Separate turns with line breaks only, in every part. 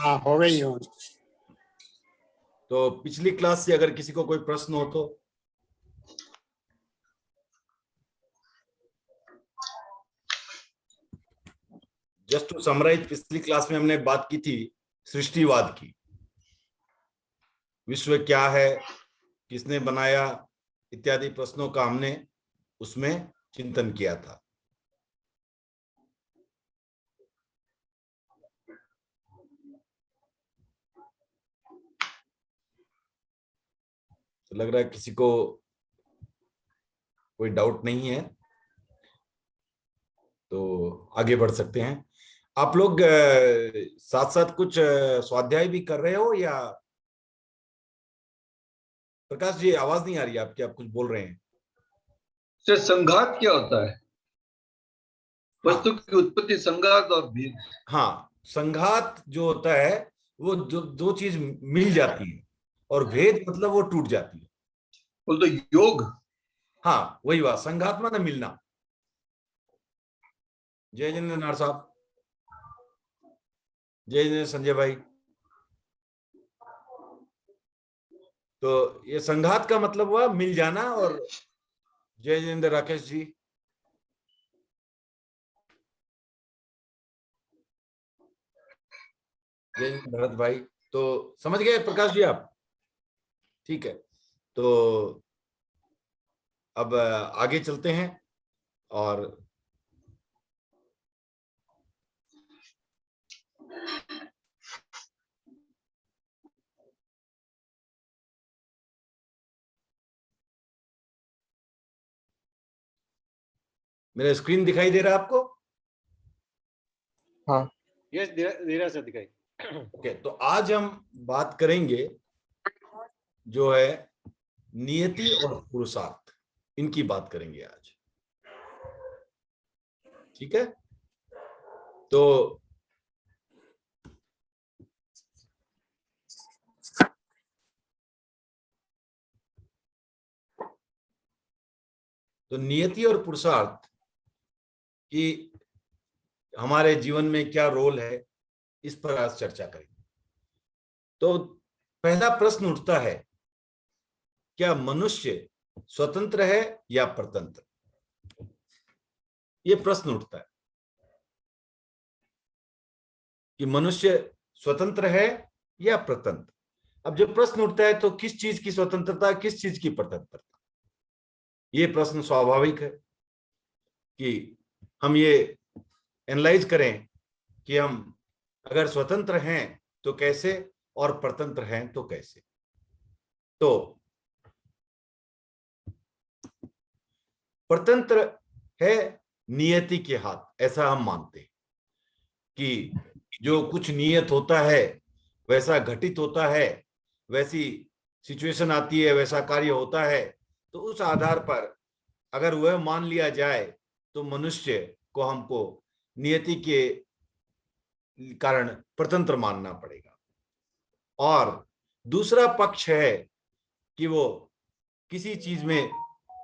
हाँ हो गई हो।
तो पिछली क्लास से अगर किसी को कोई प्रश्न हो तो। जस्ट टू समराइज, पिछली क्लास में हमने बात की थी सृष्टिवाद की। विश्व क्या है, किसने बनाया, इत्यादि प्रश्नों का हमने उसमें चिंतन किया था। तो लग रहा है किसी को कोई डाउट नहीं है, तो आगे बढ़ सकते हैं। आप लोग साथ साथ कुछ स्वाध्याय भी कर रहे हो या? प्रकाश जी आवाज नहीं आ रही आपकी, आप कुछ बोल रहे हैं।
सर संघात क्या होता है?
हाँ,
वस्तु की उत्पत्ति, संघात और भेद।
हाँ, संघात जो होता है वो दो चीज मिल जाती है, और भेद मतलब वो टूट जाती है।
बोल तो योग।
हाँ वही बात, संघात माने मिलना। जय जिनेन्द्र नार साहब, जय जिनेन्द्र संजय भाई। तो ये संघात का मतलब हुआ मिल जाना। और जय जिनेन्द्र राकेश जी, जय जिनेन्द्र भरत भाई। तो समझ गए प्रकाश जी आप? ठीक है, तो अब आगे चलते हैं। और मेरा स्क्रीन दिखाई दे रहा है आपको?
हाँ
यस, धीरे से दिखाई।
ओके, तो आज हम बात करेंगे जो है नियति और पुरुषार्थ, इनकी बात करेंगे आज। ठीक है, तो नियति और पुरुषार्थ की हमारे जीवन में क्या रोल है, इस पर आज चर्चा करेंगे। तो पहला प्रश्न उठता है, क्या मनुष्य स्वतंत्र है या परतंत्र? ये प्रश्न उठता है कि मनुष्य स्वतंत्र है या परतंत्र। अब जब प्रश्न उठता है तो किस चीज की स्वतंत्रता, किस चीज की परतंत्रता? ये प्रश्न स्वाभाविक है कि हम ये एनालाइज करें कि हम अगर स्वतंत्र हैं तो कैसे, और परतंत्र हैं तो कैसे। तो परतंत्र है नियति के हाथ, ऐसा हम मानते हैं कि जो कुछ नियत होता है वैसा घटित होता है, वैसी सिचुएशन आती है, वैसा कार्य होता है। तो उस आधार पर अगर वह मान लिया जाए तो मनुष्य को हमको नियति के कारण परतंत्र मानना पड़ेगा। और दूसरा पक्ष है कि वो किसी चीज में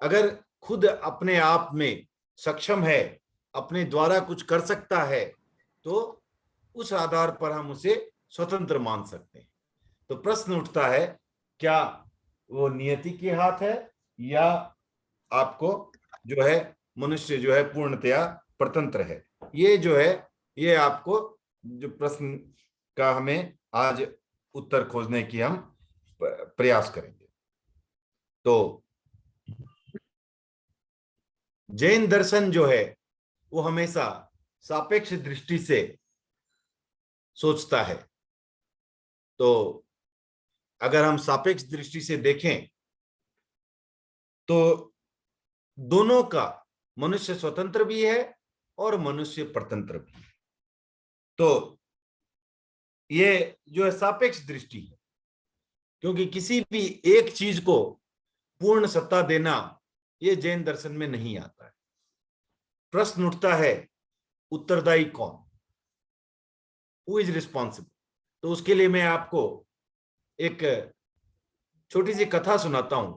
अगर खुद अपने आप में सक्षम है, अपने द्वारा कुछ कर सकता है, तो उस आधार पर हम उसे स्वतंत्र मान सकते हैं। तो प्रश्न उठता है, क्या वो नियति के हाथ है या आपको जो है मनुष्य जो है पूर्णतया परतंत्र है? ये जो है, ये आपको जो प्रश्न का हमें आज उत्तर खोजने की हम प्रयास करेंगे। तो जैन दर्शन जो है वो हमेशा सापेक्ष दृष्टि से सोचता है। तो अगर हम सापेक्ष दृष्टि से देखें तो दोनों का, मनुष्य स्वतंत्र भी है और मनुष्य परतंत्र भी है। तो ये जो है सापेक्ष दृष्टि है, क्योंकि किसी भी एक चीज को पूर्ण सत्ता देना ये जैन दर्शन में नहीं आता है। प्रश्न उठता है, उत्तरदायी कौन, हु इज रिस्पॉन्सिबल? तो उसके लिए मैं आपको एक छोटी सी कथा सुनाता हूं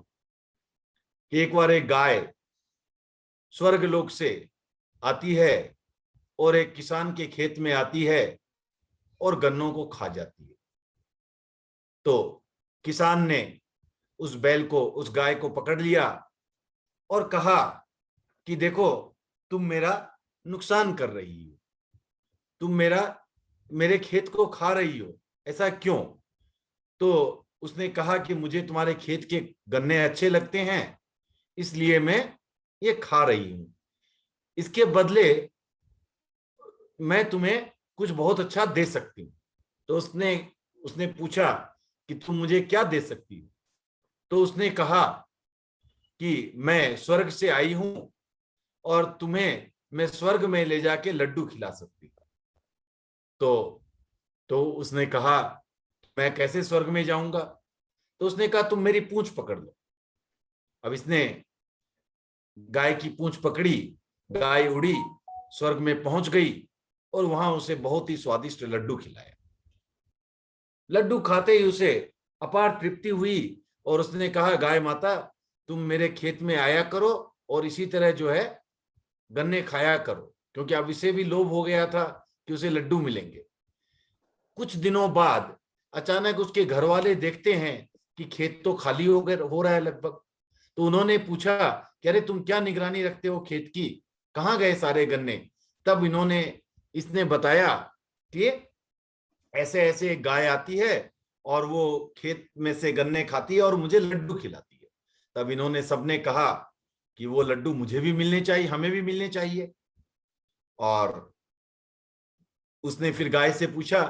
कि एक बार एक गाय स्वर्ग लोक से आती है और एक किसान के खेत में आती है और गन्नों को खा जाती है। तो किसान ने उस बैल को, उस गाय को पकड़ लिया और कहा कि देखो, तुम मेरा नुकसान कर रही हो, तुम मेरे खेत को खा रही हो, ऐसा क्यों? तो उसने कहा कि मुझे तुम्हारे खेत के गन्ने अच्छे लगते हैं, इसलिए मैं ये खा रही हूं। इसके बदले मैं तुम्हें कुछ बहुत अच्छा दे सकती हूँ। तो उसने पूछा कि तुम मुझे क्या दे सकती हो? तो उसने कहा कि मैं स्वर्ग से आई हूं और तुम्हें मैं स्वर्ग में ले जाके लड्डू खिला सकती हूँ। तो उसने कहा, मैं कैसे स्वर्ग में जाऊंगा? तो उसने कहा, तुम मेरी पूंछ पकड़ लो। अब इसने गाय की पूंछ पकड़ी, गाय उड़ी, स्वर्ग में पहुंच गई और वहां उसे बहुत ही स्वादिष्ट लड्डू खिलाया। लड्डू खाते ही उसे अपार तृप्ति हुई और उसने कहा, गाय माता, तुम मेरे खेत में आया करो और इसी तरह जो है गन्ने खाया करो, क्योंकि अब इसे भी लोभ हो गया था कि उसे लड्डू मिलेंगे। कुछ दिनों बाद अचानक उसके घर वाले देखते हैं कि खेत तो खाली हो रहा है लगभग। तो उन्होंने पूछा कि अरे, तुम क्या निगरानी रखते हो खेत की, कहाँ गए सारे गन्ने? तब इसने बताया कि ऐसे ऐसे एक गाय आती है और वो खेत में से गन्ने खाती है और मुझे लड्डू खिलाती है। तब इन्होंने सबने कहा कि वो लड्डू मुझे भी मिलने चाहिए, हमें भी मिलने चाहिए। और उसने फिर गाय से पूछा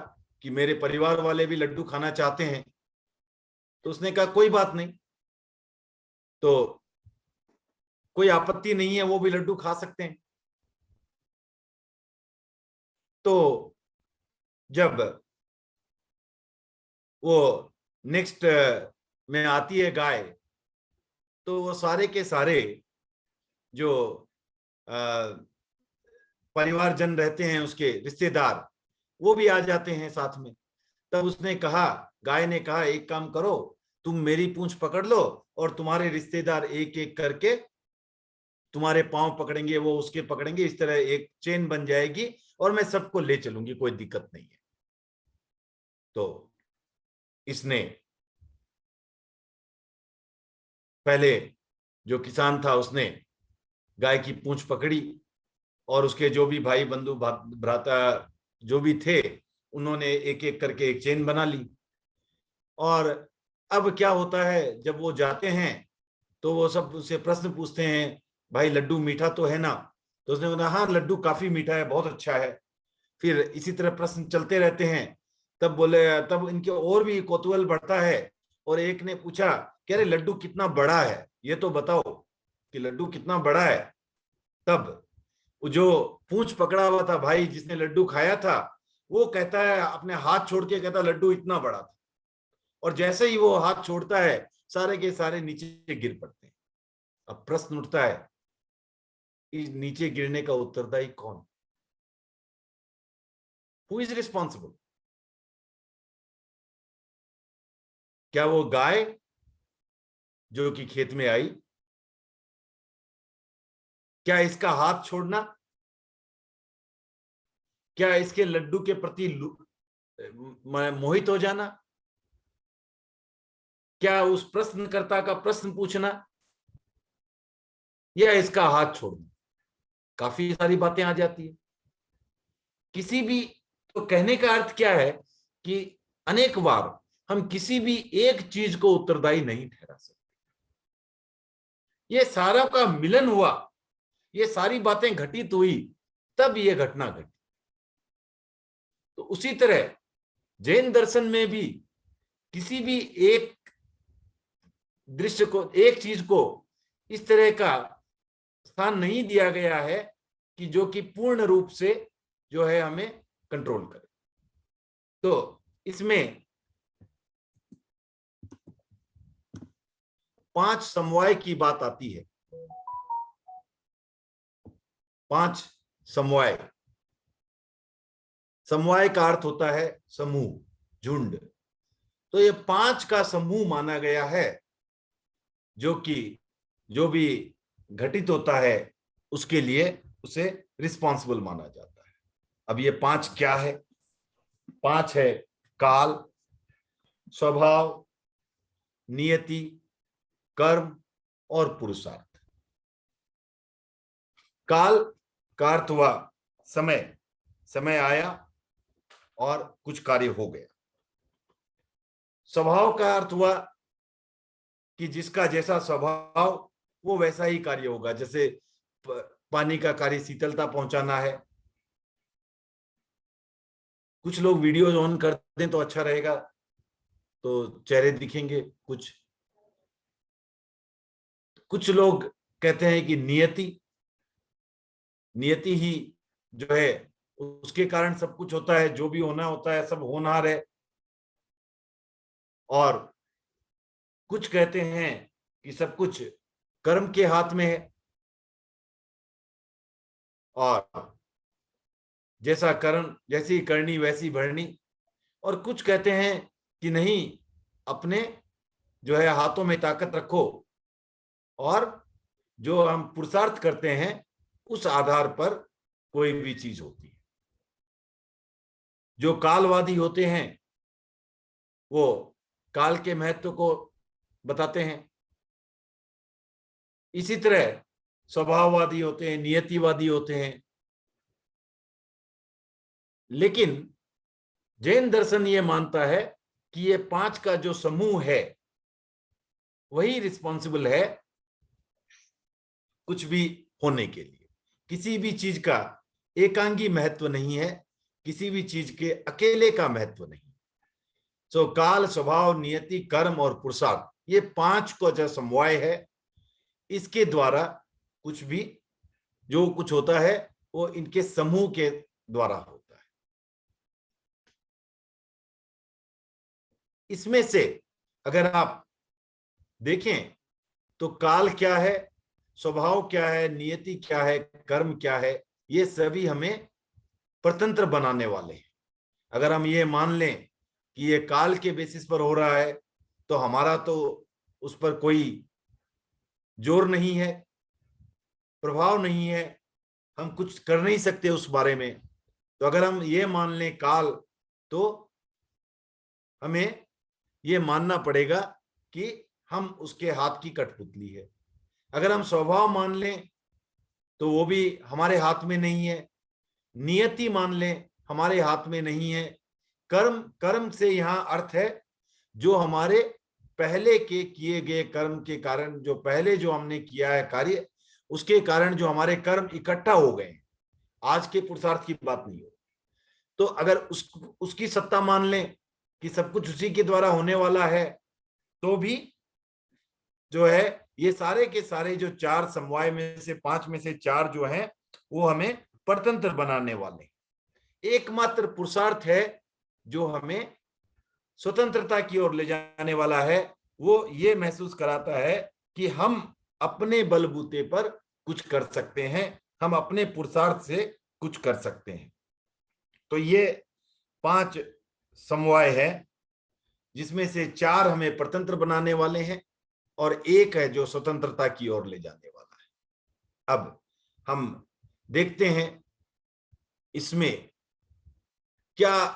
कि मेरे परिवार वाले भी लड्डू खाना चाहते हैं। तो उसने कहा, कोई बात नहीं, तो कोई आपत्ति नहीं है, वो भी लड्डू खा सकते हैं। तो जब वो नेक्स्ट में आती है गाय, तो वो सारे के सारे जो परिवारजन रहते हैं, उसके रिश्तेदार, वो भी आ जाते हैं साथ में। तब उसने कहा, गाय ने कहा, एक काम करो, तुम मेरी पूंछ पकड़ लो और तुम्हारे रिश्तेदार एक एक करके तुम्हारे पांव पकड़ेंगे, वो उसके पकड़ेंगे, इस तरह एक चेन बन जाएगी और मैं सबको ले चलूंगी, कोई दिक्कत नहीं है। तो इसने पहले, जो किसान था, उसने गाय की पूंछ पकड़ी और उसके जो भी भाई बंधु भ्राता जो भी थे, उन्होंने एक एक करके एक चेन बना ली। और अब क्या होता है, जब वो जाते हैं तो वो सब उससे प्रश्न पूछते हैं, भाई लड्डू मीठा तो है ना? तो उसने बोला, हाँ लड्डू काफी मीठा है, बहुत अच्छा है। फिर इसी तरह प्रश्न चलते रहते हैं। तब इनके और भी कौतूहल बढ़ता है और एक ने पूछा कि अरे, लड्डू कितना बड़ा है, ये तो बताओ कि लड्डू कितना बड़ा है। तब जो पूंछ पकड़ा हुआ था भाई, जिसने लड्डू खाया था, वो कहता है, अपने हाथ छोड़ के कहता, लड्डू इतना बड़ा था। और जैसे ही वो हाथ छोड़ता है, सारे के सारे नीचे गिर पड़ते हैं। अब प्रश्न उठता है, इस नीचे गिरने का उत्तरदायी कौन? Who is responsible? क्या वो गाय जो कि खेत में आई? क्या इसका हाथ छोड़ना? क्या इसके लड्डू के प्रति मोहित हो जाना? क्या उस प्रश्नकर्ता का प्रश्न पूछना? या इसका हाथ छोड़ना? काफी सारी बातें आ जाती है। किसी भी, तो कहने का अर्थ क्या है कि अनेक बार हम किसी भी एक चीज को उत्तरदायी नहीं ठहरा सकते। ये सारा का मिलन हुआ, ये सारी बातें घटित हुई, तब ये घटना घटी। तो उसी तरह जैन दर्शन में भी किसी भी एक दृश्य को, एक चीज को इस तरह का स्थान नहीं दिया गया है कि जो कि पूर्ण रूप से जो है हमें कंट्रोल करे। तो इसमें 5 समवाय की बात आती है। 5 समवाय। समवाय का अर्थ होता है समूह, झुंड। तो ये 5 का समूह माना गया है, जो कि जो भी घटित होता है उसके लिए उसे रिस्पॉन्सिबल माना जाता है। अब ये 5 क्या है? पांच है काल, स्वभाव, नियति, कर्म और पुरुषार्थ। काल का अर्थ हुआ समय, समय आया और कुछ कार्य हो गया। स्वभाव का अर्थ हुआ कि जिसका जैसा स्वभाव वो वैसा ही कार्य होगा। जैसे पानी का कार्य शीतलता पहुंचाना है। कुछ लोग वीडियोज ऑन कर दें तो अच्छा रहेगा, तो चेहरे दिखेंगे। कुछ लोग कहते हैं कि नियति, नियति ही जो है उसके कारण सब कुछ होता है, जो भी होना होता है सब होनहार है। और कुछ कहते हैं कि सब कुछ कर्म के हाथ में है, और जैसा कर्म, जैसी करनी वैसी भरनी। और कुछ कहते हैं कि नहीं, अपने जो है हाथों में ताकत रखो, और जो हम पुरुषार्थ करते हैं उस आधार पर कोई भी चीज होती है। जो कालवादी होते हैं वो काल के महत्व को बताते हैं। इसी तरह स्वभाववादी होते हैं, नियतिवादी होते हैं। लेकिन जैन दर्शन ये मानता है कि ये पांच का जो समूह है वही रिस्पॉन्सिबल है कुछ भी होने के लिए। किसी भी चीज का एकांगी महत्व नहीं है, किसी भी चीज के अकेले का महत्व नहीं। सो काल, स्वभाव, नियति, कर्म और पुरुषार्थ, ये पांच को जो समवाय है, इसके द्वारा कुछ भी जो कुछ होता है वो इनके समूह के द्वारा होता है। इसमें से अगर आप देखें तो काल क्या है, स्वभाव क्या है, नियति क्या है, कर्म क्या है, ये सभी हमें परतंत्र बनाने वाले हैं। अगर हम ये मान लें कि ये काल के बेसिस पर हो रहा है तो हमारा तो उस पर कोई जोर नहीं है, प्रभाव नहीं है, हम कुछ कर नहीं सकते उस बारे में। तो अगर हम ये मान लें काल, तो हमें ये मानना पड़ेगा कि हम उसके हाथ की कठपुतली है। अगर हम स्वभाव मान लें तो वो भी हमारे हाथ में नहीं है। नियति मान लें, हमारे हाथ में नहीं है। कर्म, कर्म से यहाँ अर्थ है जो हमारे पहले के किए गए कर्म के कारण, जो पहले जो हमने किया है कार्य, उसके कारण जो हमारे कर्म इकट्ठा हो गए हैं। आज के पुरुषार्थ की बात नहीं हो। तो अगर उसकी सत्ता मान लें कि सब कुछ उसी के द्वारा होने वाला है, तो भी जो है ये सारे के सारे जो चार समवाय में से, पांच में से चार जो हैं वो हमें परतंत्र बनाने वाले। एकमात्र पुरुषार्थ है जो हमें स्वतंत्रता की ओर ले जाने वाला है। वो ये महसूस कराता है कि हम अपने बलबूते पर कुछ कर सकते हैं, हम अपने पुरुषार्थ से कुछ कर सकते हैं। तो ये पांच समवाय है जिसमें से चार हमें परतंत्र बनाने वाले हैं और एक है जो स्वतंत्रता की ओर ले जाने वाला है। अब हम देखते हैं इसमें क्या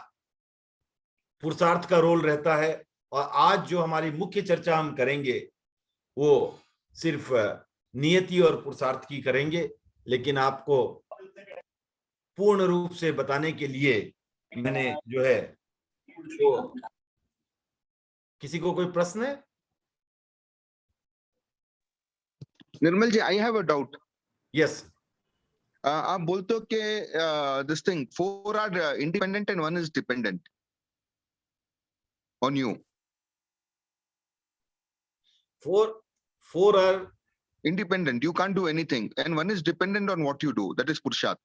पुरुषार्थ का रोल रहता है। और आज जो हमारी मुख्य चर्चा हम करेंगे वो सिर्फ नियति और पुरुषार्थ की करेंगे, लेकिन आपको पूर्ण रूप से बताने के लिए मैंने जो है, तो किसी को कोई प्रश्न है?
Nirmal ji, I have a doubt.
Yes.
आप बोलते हो कि this thing 4 are independent and 1 is dependent on you.
Four are
Independent, you can't do anything, and 1 is dependent on what you do, that is Purushart.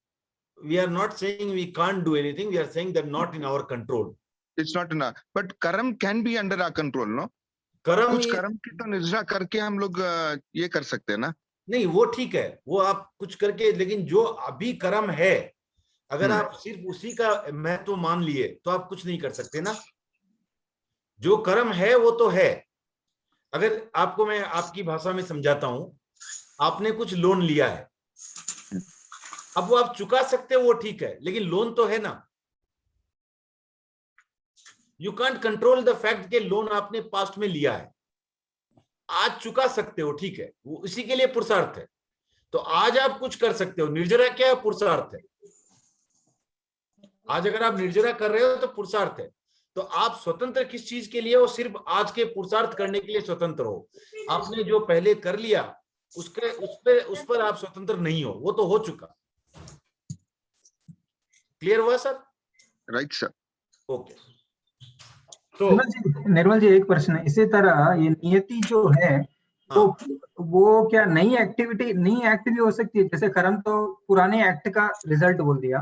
we are not saying we can't do anything, we are saying that not in our control.
It's not in our, but karam can be under our control, no?
कर्म
कुछ कर्म की तो निर्जा करके हम लोग ये कर सकते हैं ना?
नहीं, वो ठीक है, वो आप कुछ करके, लेकिन जो अभी कर्म है अगर आप सिर्फ उसी का महत्व मान लिए तो आप कुछ नहीं कर सकते ना। जो कर्म है वो तो है। अगर आपको मैं आपकी भाषा में समझाता हूं, आपने कुछ लोन लिया है, अब वो आप चुका सकते हो वो ठीक है, लेकिन लोन तो है ना। You can't control the fact के लोन आपने पास्ट में लिया है, आज चुका सकते हो, ठीक है, वो इसी के लिए पुरुषार्थ है। तो आज आप कुछ कर सकते हो, निर्जरा क्या है, पुरुषार्थ है। आज अगर आप निर्जरा कर रहे हो तो पुरुषार्थ है। तो आप स्वतंत्र किस चीज के लिए हो, सिर्फ आज के पुरुषार्थ करने के लिए स्वतंत्र हो। आपने जो पहले कर लिया उस पर आप स्वतंत्र नहीं हो, वो तो हो चुका। क्लियर हुआ सर?
Right sir.
ओके। तो
निर्मल जी एक प्रश्न है, इसी तरह ये नियति जो है तो वो क्या नई एक्टिविटी, नई एक्ट भी हो सकती है? जैसे करम तो पुराने एक्ट का रिजल्ट बोल दिया,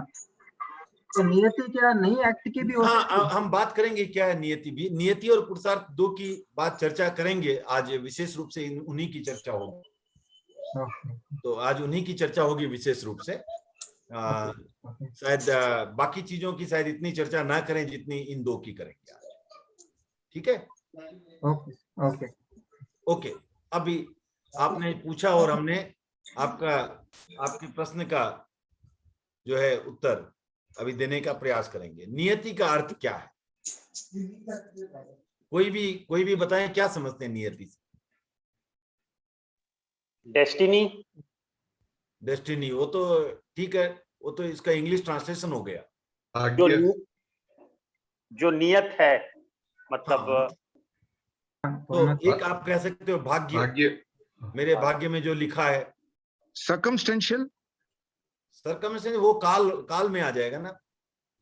तो नियति क्या नई एक्ट की भी हो सकती है?
हम बात करेंगे क्या है नियति भी, नियति और पुरुषार्थ दो की बात चर्चा करेंगे आज, विशेष रूप से उन्हीं की चर्चा होगी। तो आज उन्हीं की चर्चा होगी विशेष रूप से। शायद बाकी चीजों की शायद इतनी चर्चा ना करें जितनी इन दो की करेंगे आज। ठीक है?
ओके।
ओके। अभी आपने पूछा और हमने आपके प्रश्न का जो है उत्तर अभी देने का प्रयास करेंगे। नियति का अर्थ क्या है? कोई भी बताएं, क्या समझते हैं नियति से? डेस्टिनी, वो तो ठीक है, वो तो इसका इंग्लिश ट्रांसलेशन हो गया।
जो नियत है, मतलब
तो एक आप कह सकते हो भाग्य, मेरे भाग्य में जो लिखा है।
सर्कमस्टेंशियल,
वो काल में आ जाएगा ना,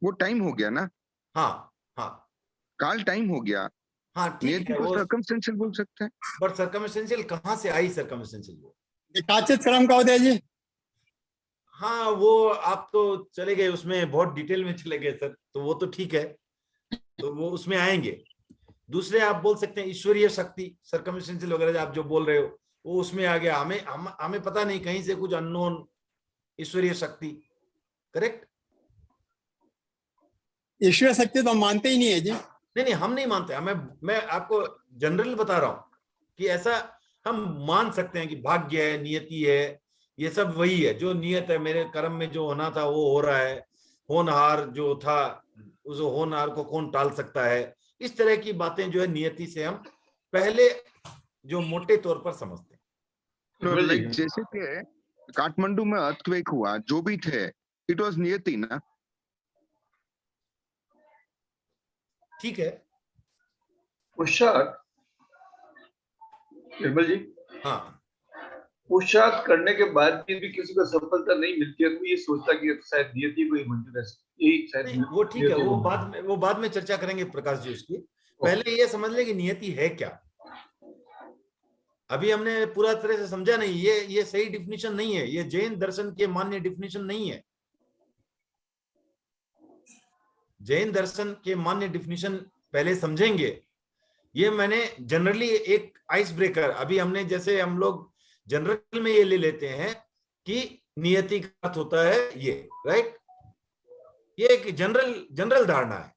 वो टाइम हो गया ना।
हाँ,
काल टाइम हो गया।
हाँ ठीक है, वो
सर्कमस्टेंशियल बोल सकते हैं।
बट सर्कमस्टेंशियल कहाँ से आई? सर्कमस्टेंशियल वो
काचित क्रम का उदय जी।
हाँ, वो आप तो चले गए उसमें, बहुत डिटेल में चले गए सर, तो वो तो ठीक है, तो वो उसमें आएंगे। दूसरे आप बोल सकते हैं ईश्वरीय शक्ति, सर्कमस्टेंशियल वगैरह आप जो बोल रहे हो वो उसमें आ गया। हमें पता नहीं, कहीं से कुछ अननोन ईश्वरीय शक्ति। करेक्ट?
ईश्वरीय शक्ति तो हम मानते ही नहीं है जी।
नहीं, हम नहीं मानते। मैं आपको जनरल बता रहा हूं कि ऐसा हम मान सकते हैं कि भाग्य है, नियति है, ये सब वही है। जो नियत है, मेरे कर्म में जो होना था वो हो रहा है। होनहार जो था, उस होनहार को कौन टाल सकता है? इस तरह की बातें जो है नियति से हम पहले जो मोटे तौर पर समझते हैं।
लाइक जैसे कि काठमांडू में अर्थक्वेक हुआ, जो भी थे, इट वाज नियति ना।
ठीक है।
पुरुषार्थ, निर्मल जी,
हाँ,
पुरुषार्थ करने के बाद भी किसी को सफलता नहीं मिलती है तो ये सोचता कि शायद नियति को ही मंजूर है, यही शायद।
वो ठीक है, वो बाद में चर्चा करेंगे प्रकाश जी उसकी। पहले ये समझ ले कि नियति है क्या। अभी हमने पूरा तरह से समझा नहीं, ये सही डिफिनीशन नहीं है, ये जैन दर्शन के मान्य डिफिनीशन नहीं है। जैन दर्शन के मान्य डिफिनीशन पहले समझेंगे। ये मैंने जनरली एक आइस ब्रेकर, अभी हमने जैसे हम लोग जनरल में ये ले लेते हैं कि नियति का अर्थ होता है ये, राइट? ये एक जनरल धारणा है।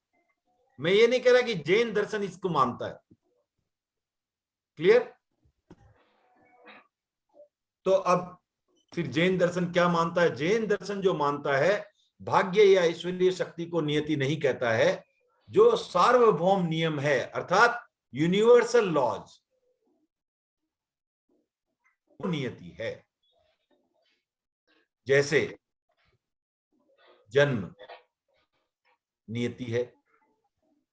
मैं ये नहीं कह रहा कि जैन दर्शन इसको मानता है। क्लियर? तो अब फिर जैन दर्शन क्या मानता है? जैन दर्शन जो मानता है, भाग्य या ईश्वरीय शक्ति को नियति नहीं कहता है। जो सार्वभौम नियम है, अर्थात यूनिवर्सल लॉज, वो नियति है। जैसे जन्म नियति है,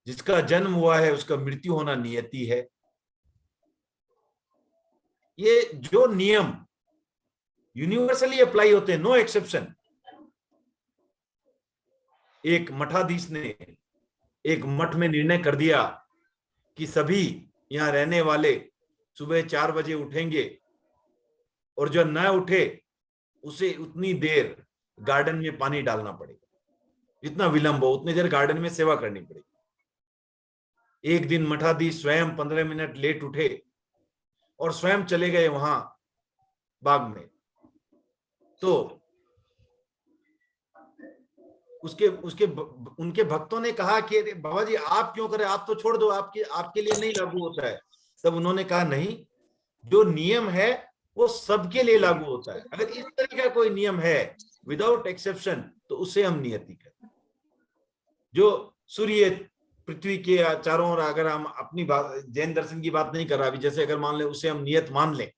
जिसका जन्म हुआ है उसका मृत्यु होना नियति है। ये जो नियम यूनिवर्सली अप्लाई होते हैं, नो एक्सेप्शन। एक मठाधीश ने एक मठ में निर्णय कर दिया कि सभी यहां रहने वाले सुबह 4 बजे उठेंगे और जो न उठे उसे उतनी देर गार्डन में पानी डालना पड़ेगा, जितना विलंब हो उतनी देर गार्डन में सेवा करनी पड़ेगी। एक दिन मठाधीश स्वयं 15 मिनट लेट उठे और स्वयं चले गए वहां बाग में। तो उनके भक्तों ने कहा कि बाबा जी आप क्यों करें, आप तो छोड़ दो, आपके लिए नहीं लागू होता है। तब उन्होंने कहा नहीं, जो नियम है वो सबके लिए लागू होता है। अगर इस तरह का कोई नियम है विदाउट एक्सेप्शन तो उसे हम नियति कहते हैं। जो सूर्य पृथ्वी के चारों ओर, अगर हम अपनी बात, जैन दर्शन की बात नहीं कर रहा अभी, जैसे अगर मान ले उसे हम नियत मान लें,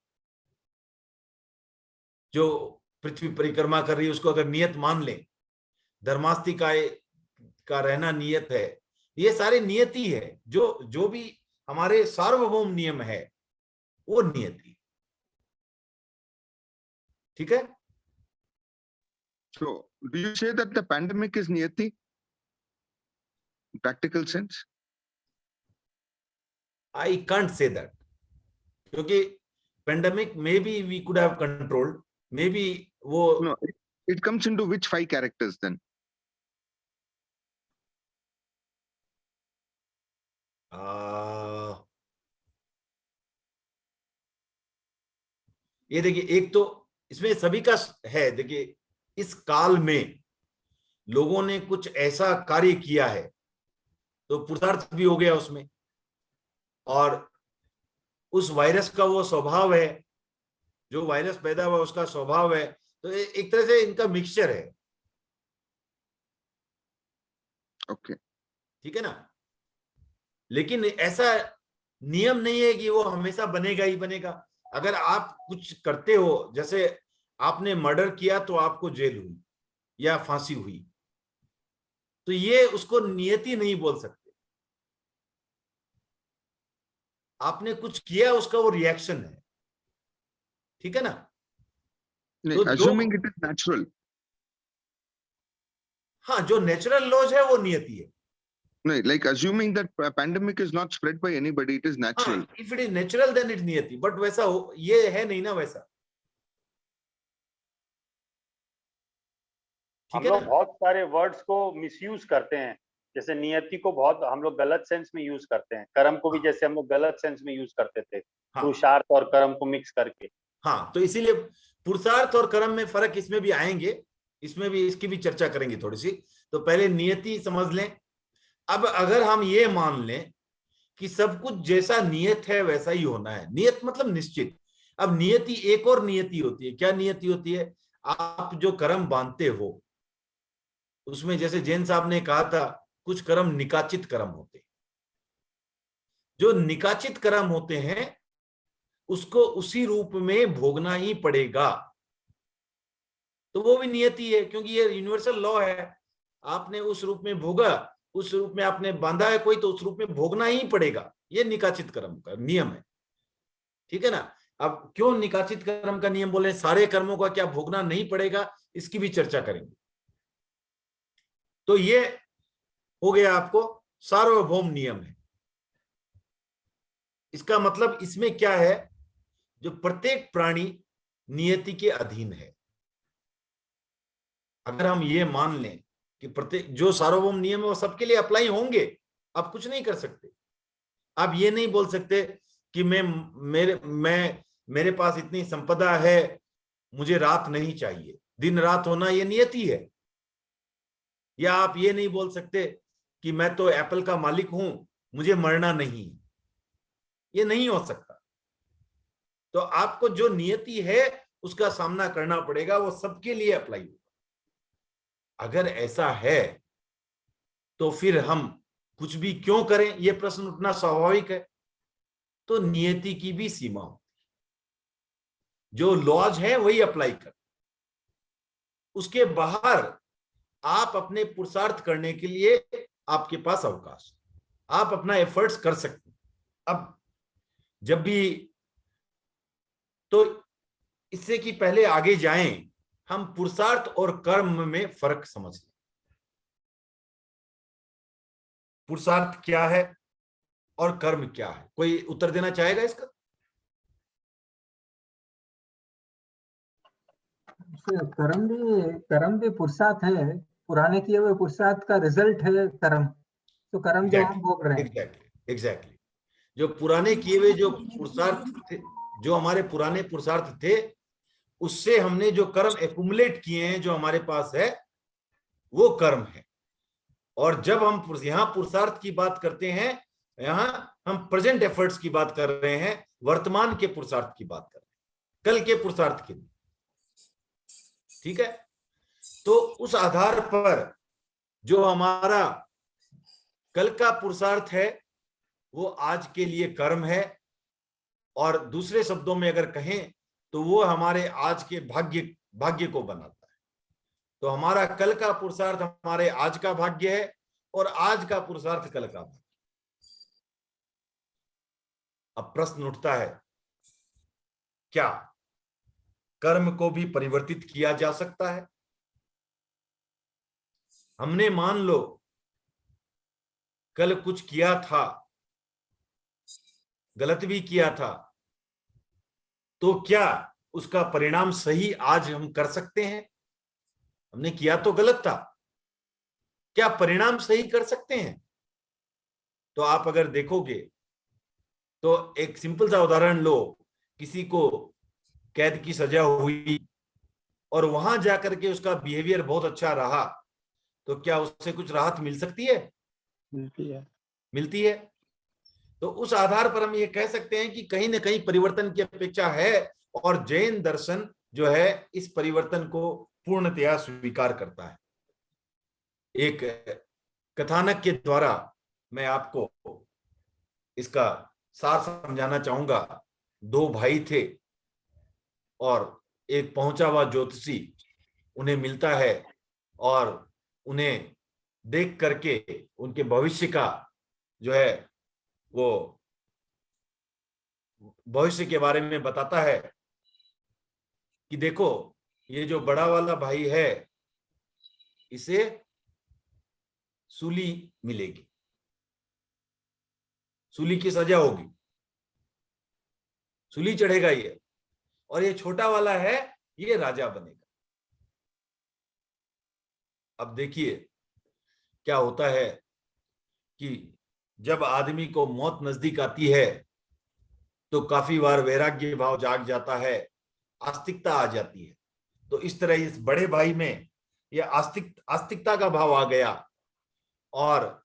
जो पृथ्वी परिक्रमा कर रही है उसको अगर नियत मान लें, धर्मास्ती का रहना नियत है, ये सारे नियति है। जो भी हमारे सार्वभौम नियम है वो नियति, ठीक है।
So, do you say that the pandemic is niyati? Practical sense?
I can't say that, क्योंकि pandemic maybe we could have controlled, maybe वो
No, it comes into which 5 characters then?
ये देखिए, एक तो इसमें सभी का है। देखिए, इस काल में लोगों ने कुछ ऐसा कार्य किया है तो पुरुषार्थ भी हो गया उसमें, और उस वायरस का वो स्वभाव है, जो वायरस पैदा हुआ उसका स्वभाव है, तो एक तरह से इनका मिक्सचर है।
Okay.
ठीक है ना। लेकिन ऐसा नियम नहीं है कि वो हमेशा बनेगा ही बनेगा। अगर आप कुछ करते हो, जैसे आपने मर्डर किया तो आपको जेल हुई या फांसी हुई, तो ये उसको नियति नहीं बोल सकते। आपने कुछ किया, उसका वो रिएक्शन है, ठीक है ना।
No, assuming it is natural.
हाँ, जो नेचुरल लॉज है वो नियति है।
No, like assuming that pandemic is not spread by anybody, it is natural.
If it is natural then it नियति, बट वैसा ये है नहीं ना वैसा।
हम
ठीक है
लोग
ना?
बहुत सारे वर्ड्स को मिसयूज करते हैं, जैसे नियति को बहुत हम लोग गलत सेंस में यूज करते हैं, कर्म को भी जैसे हम लोग गलत सेंस में यूज करते थे, पुरुषार्थ और कर्म को मिक्स करके।
हाँ, तो इसीलिए पुरुषार्थ और कर्म में फर्क इसमें भी आएंगे, इसमें भी इसकी भी चर्चा करेंगे थोड़ी सी। तो पहले नियति समझ लें। अब अगर हम ये मान लें कि सब कुछ जैसा नियत है वैसा ही होना है, नियत मतलब निश्चित। अब नियति, एक और नियति होती है। क्या नियति होती है? आप जो कर्म बांधते हो उसमें, जैसे जैन साहब ने कहा था, कुछ कर्म निकाचित कर्म होते हैं। जो निकाचित कर्म होते हैं उसको उसी रूप में भोगना ही पड़ेगा, तो वो भी नियति है, क्योंकि ये यूनिवर्सल लॉ है। आपने उस रूप में भोगा, उस रूप में आपने बांधा है कोई, तो उस रूप में भोगना ही पड़ेगा। ये निकाचित कर्म का नियम है, ठीक है ना। अब क्यों निकाचित कर्म का नियम बोले? सारे कर्मों का क्या भोगना नहीं पड़ेगा, इसकी भी चर्चा करेंगे। तो ये हो गया आपको सार्वभौम नियम है। इसका मतलब इसमें क्या है? जो प्रत्येक प्राणी नियति के अधीन है। अगर हम ये मान लें कि प्रत्येक जो सार्वभौम नियम है वो सबके लिए अप्लाई होंगे, आप कुछ नहीं कर सकते। आप ये नहीं बोल सकते कि मेरे पास इतनी संपदा है, मुझे रात नहीं चाहिए, दिन रात होना ये नियति है। या आप ये नहीं बोल सकते कि मैं तो एप्पल का मालिक हूं, मुझे मरना नहीं, ये नहीं हो सकता। तो आपको जो नियति है उसका सामना करना पड़ेगा, वो सबके लिए अप्लाई होगा। अगर ऐसा है तो फिर हम कुछ भी क्यों करें, यह प्रश्न उठना स्वाभाविक है। तो नियति की भी सीमा होती है, जो लॉज है वही अप्लाई कर, उसके बाहर आप अपने पुरुषार्थ करने के लिए आपके पास अवकाश, आप अपना एफर्ट्स कर सकते हैं। अब जब भी, तो इससे कि पहले आगे जाएं, हम पुरुषार्थ और कर्म में फर्क समझ लें। पुरुषार्थ क्या है और कर्म क्या है? कोई उत्तर देना चाहेगा इसका?
कर्म भी पुरुषार्थ है, पुराने किए हुए पुरुषार्थ का रिजल्ट है कर्म। तो कर्म जो हम भोग रहे हैं,
एग्जैक्टली जो पुराने किए हुए जो पुरुषार्थ थे, जो हमारे पुराने पुरुषार्थ थे, उससे हमने जो कर्म एक्युमुलेट किए हैं, जो हमारे पास है, वो कर्म है। और जब हम यहाँ पुरुषार्थ की बात करते हैं, यहाँ हम प्रेजेंट एफर्ट्स की बात कर रहे हैं, वर्तमान के पुरुषार्थ की बात कर रहे हैं, कल के पुरुषार्थ की नहीं। ठीक है। तो उस आधार पर जो हमारा कल का पुरुषार्थ है वो आज के लिए कर्म है, और दूसरे शब्दों में अगर कहें तो वो हमारे आज के भाग्य को बनाता है। तो हमारा कल का पुरुषार्थ हमारे आज का भाग्य है, और आज का पुरुषार्थ कल का भाग्य। अब प्रश्न उठता है, क्या कर्म को भी परिवर्तित किया जा सकता है? हमने मान लो कल कुछ किया था, गलत भी किया था, तो क्या उसका परिणाम सही आज हम कर सकते हैं? हमने किया तो गलत था, क्या परिणाम सही कर सकते हैं? तो आप अगर देखोगे तो एक सिंपल सा उदाहरण लो, किसी को कैद की सजा हुई और वहां जाकर के उसका बिहेवियर बहुत अच्छा रहा, तो क्या उससे कुछ राहत मिल सकती है? मिलती है। तो उस आधार पर हम ये कह सकते हैं कि कहीं ना कहीं परिवर्तन की अपेक्षा है, और जैन दर्शन जो है इस परिवर्तन को पूर्णतया स्वीकार करता है। एक कथानक के द्वारा मैं आपको इसका सार समझाना चाहूंगा। दो भाई थे और एक पहुंचा हुआ ज्योतिषी उन्हें मिलता है और उन्हें देख करके उनके भविष्य का जो है वो भविष्य के बारे में बताता है कि देखो ये जो बड़ा वाला भाई है इसे सूली मिलेगी, सूली की सजा होगी, सूली चढ़ेगा ये, और ये छोटा वाला है ये राजा बनेगा। अब देखिए क्या होता है कि जब आदमी को मौत नजदीक आती है तो काफी बार वैराग्य भाव जाग जाता है, आस्तिकता आ जाती है। तो इस तरह इस बड़े भाई में यह आस्तिकता का भाव आ गया और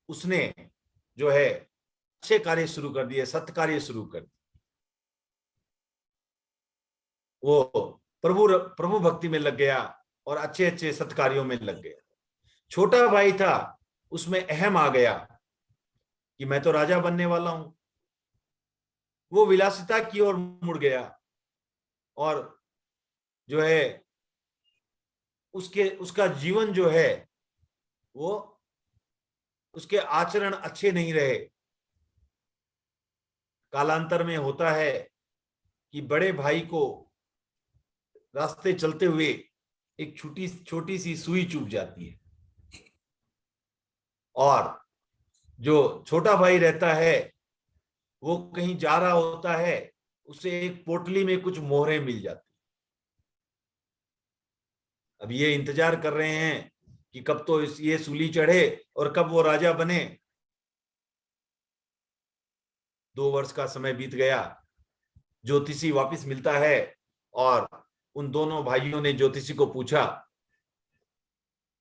उसने जो है अच्छे कार्य शुरू कर दिए, सत्कार्य शुरू कर दिए। वो प्रभु भक्ति में लग गया और अच्छे अच्छे सत्कार्यों में लग गया। छोटा भाई था, उसमें अहम आ गया कि मैं तो राजा बनने वाला हूं। वो विलासिता की ओर मुड़ गया और जो है उसका जीवन जो है वो उसके आचरण अच्छे नहीं रहे। कालांतर में होता है कि बड़े भाई को रास्ते चलते हुए एक छोटी सी सुई चुभ जाती है, और जो छोटा भाई रहता है वो कहीं जा रहा होता है, उसे एक पोटली में कुछ मोहरें मिल जाती। अब ये इंतजार कर रहे हैं कि कब तो ये सूली चढ़े और कब वो राजा बने। 2 वर्ष का समय बीत गया, ज्योतिषी वापस मिलता है और उन दोनों भाइयों ने ज्योतिषी को पूछा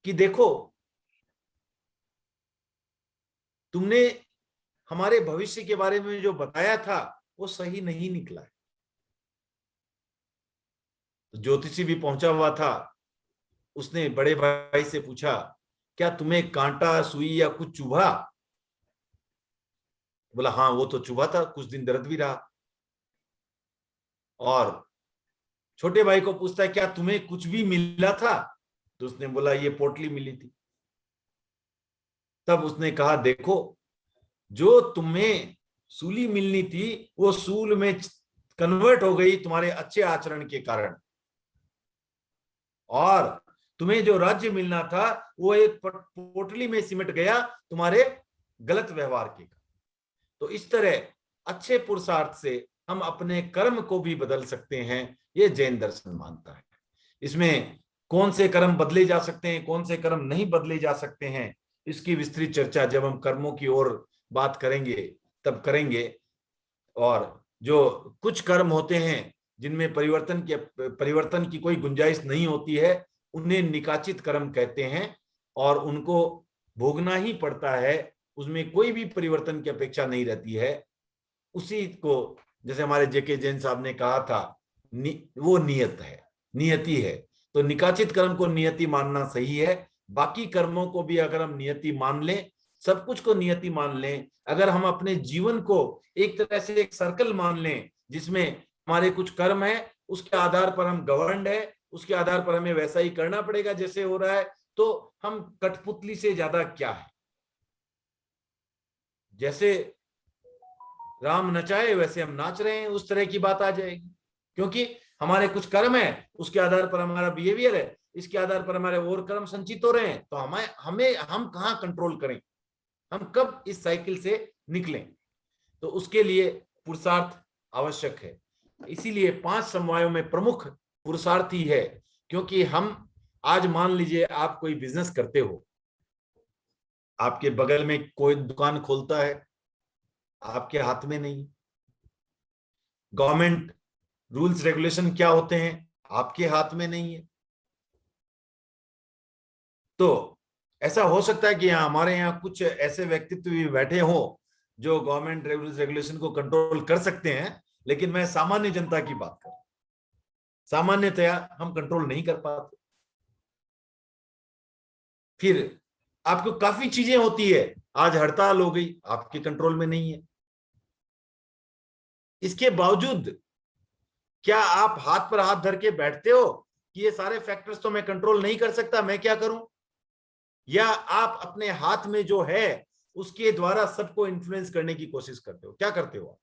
कि देखो तुमने हमारे भविष्य के बारे में जो बताया था वो सही नहीं निकला है। तो ज्योतिषी भी पहुंचा हुआ था, उसने बड़े भाई से पूछा क्या तुम्हें कांटा सुई या कुछ चुभा? बोला हाँ वो तो चुभा था, कुछ दिन दर्द भी रहा। और छोटे भाई को पूछता है क्या तुम्हें कुछ भी मिला था? तो उसने बोला ये पोटली मिली थी। तब उसने कहा देखो जो तुम्हें सूली मिलनी थी वो सूल में कन्वर्ट हो गई तुम्हारे अच्छे आचरण के कारण, और तुम्हें जो राज्य मिलना था वो एक पोटली में सिमट गया तुम्हारे गलत व्यवहार के कारण। तो इस तरह अच्छे पुरुषार्थ से हम अपने कर्म को भी बदल सकते हैं, ये जैन दर्शन मानता है। इसमें कौन से कर्म बदले जा सकते हैं, कौन से कर्म नहीं बदले जा सकते हैं, इसकी विस्तृत चर्चा जब हम कर्मों की ओर बात करेंगे तब करेंगे। और जो कुछ कर्म होते हैं जिनमें परिवर्तन की कोई गुंजाइश नहीं होती है, उन्हें निकाचित कर्म कहते हैं और उनको भोगना ही पड़ता है, उसमें कोई भी परिवर्तन की अपेक्षा नहीं रहती है। उसी को जैसे हमारे जेके जैन साहब ने कहा था वो नियत है, नियति है। तो निकाचित कर्म को नियति मानना सही है, बाकी कर्मों को भी अगर हम नियति मान लें, सब कुछ को नियति मान लें, अगर हम अपने जीवन को एक तरह से एक सर्कल मान लें जिसमें हमारे कुछ कर्म है, उसके आधार पर हम गवर्नड है, उसके आधार पर हमें वैसा ही करना पड़ेगा जैसे हो रहा है, तो हम कठपुतली से ज्यादा क्या है। जैसे राम नचाए वैसे हम नाच रहे हैं, उस तरह की बात आ जाएगी, क्योंकि हमारे कुछ कर्म है, उसके आधार पर हमारा बिहेवियर है, इसके आधार पर हमारे और कर्म संचित हो रहे हैं। तो हम कहाँ कंट्रोल करें, हम कब इस साइकिल से निकलें। तो उसके लिए पुरुषार्थ आवश्यक है। इसीलिए 5 समवायों में प्रमुख पुरुषार्थ ही है। क्योंकि हम आज मान लीजिए आप कोई बिजनेस करते हो, आपके बगल में कोई दुकान खोलता है, आपके हाथ में नहीं। गवर्नमेंट रूल्स रेगुलेशन क्या होते हैं, आपके हाथ में नहीं है। तो ऐसा हो सकता है कि हमारे यहाँ कुछ ऐसे व्यक्तित्व भी बैठे हो जो गवर्नमेंट रूल्स रेगुलेशन को कंट्रोल कर सकते हैं, लेकिन मैं सामान्य जनता की बात कर रहा हूं। सामान्यतया हम कंट्रोल नहीं कर पाते। फिर आपको काफी चीजें होती है, आज हड़ताल हो गई, आपके कंट्रोल में नहीं है। इसके बावजूद क्या आप हाथ पर हाथ धर के बैठते हो कि ये सारे फैक्टर्स तो मैं कंट्रोल नहीं कर सकता, मैं क्या करूं? या आप अपने हाथ में जो है उसके द्वारा सबको इन्फ्लुएंस करने की कोशिश करते हो? क्या करते हो आप?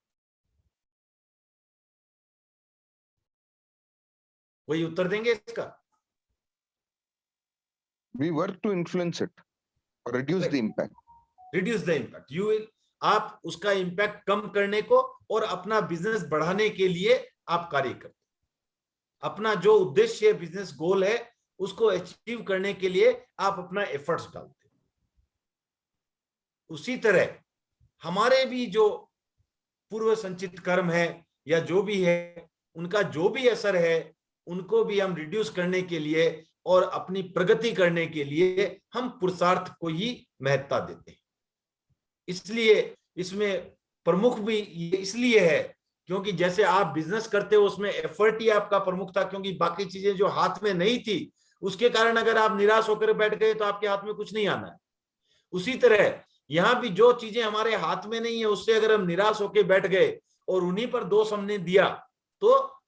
कोई उत्तर देंगे इसका?
We work to influence it or reduce the impact.
Reduce the impact. You will, आप उसका इम्पैक्ट कम करने को और अपना बिजनेस बढ़ाने के लिए आप कार्य करते हो। अपना जो उद्देश्य बिजनेस गोल है उसको अचीव करने के लिए आप अपना एफर्ट्स डालते हो। उसी तरह हमारे भी जो पूर्व संचित कर्म है या जो भी है, उनका जो भी असर है, उनको भी हम रिड्यूस करने के लिए और अपनी प्रगति करने के लिए हम पुरुषार्थ को ही महत्ता देते हैं। इसलिए इसमें प्रमुख भी इसलिए है क्योंकि जैसे आप बिजनेस करते हो उसमें एफर्ट ही आपका प्रमुख था, क्योंकि बाकी चीजें जो हाथ में नहीं थी उसके कारण अगर आप निराश होकर बैठ गए तो आपके हाथ में कुछ नहीं आना है। उसी तरह यहाँ भी जो चीजें हमारे हाथ में नहीं है उससे अगर हम निराश होकर बैठ गए और उन्हीं पर दोष हमने दिया तो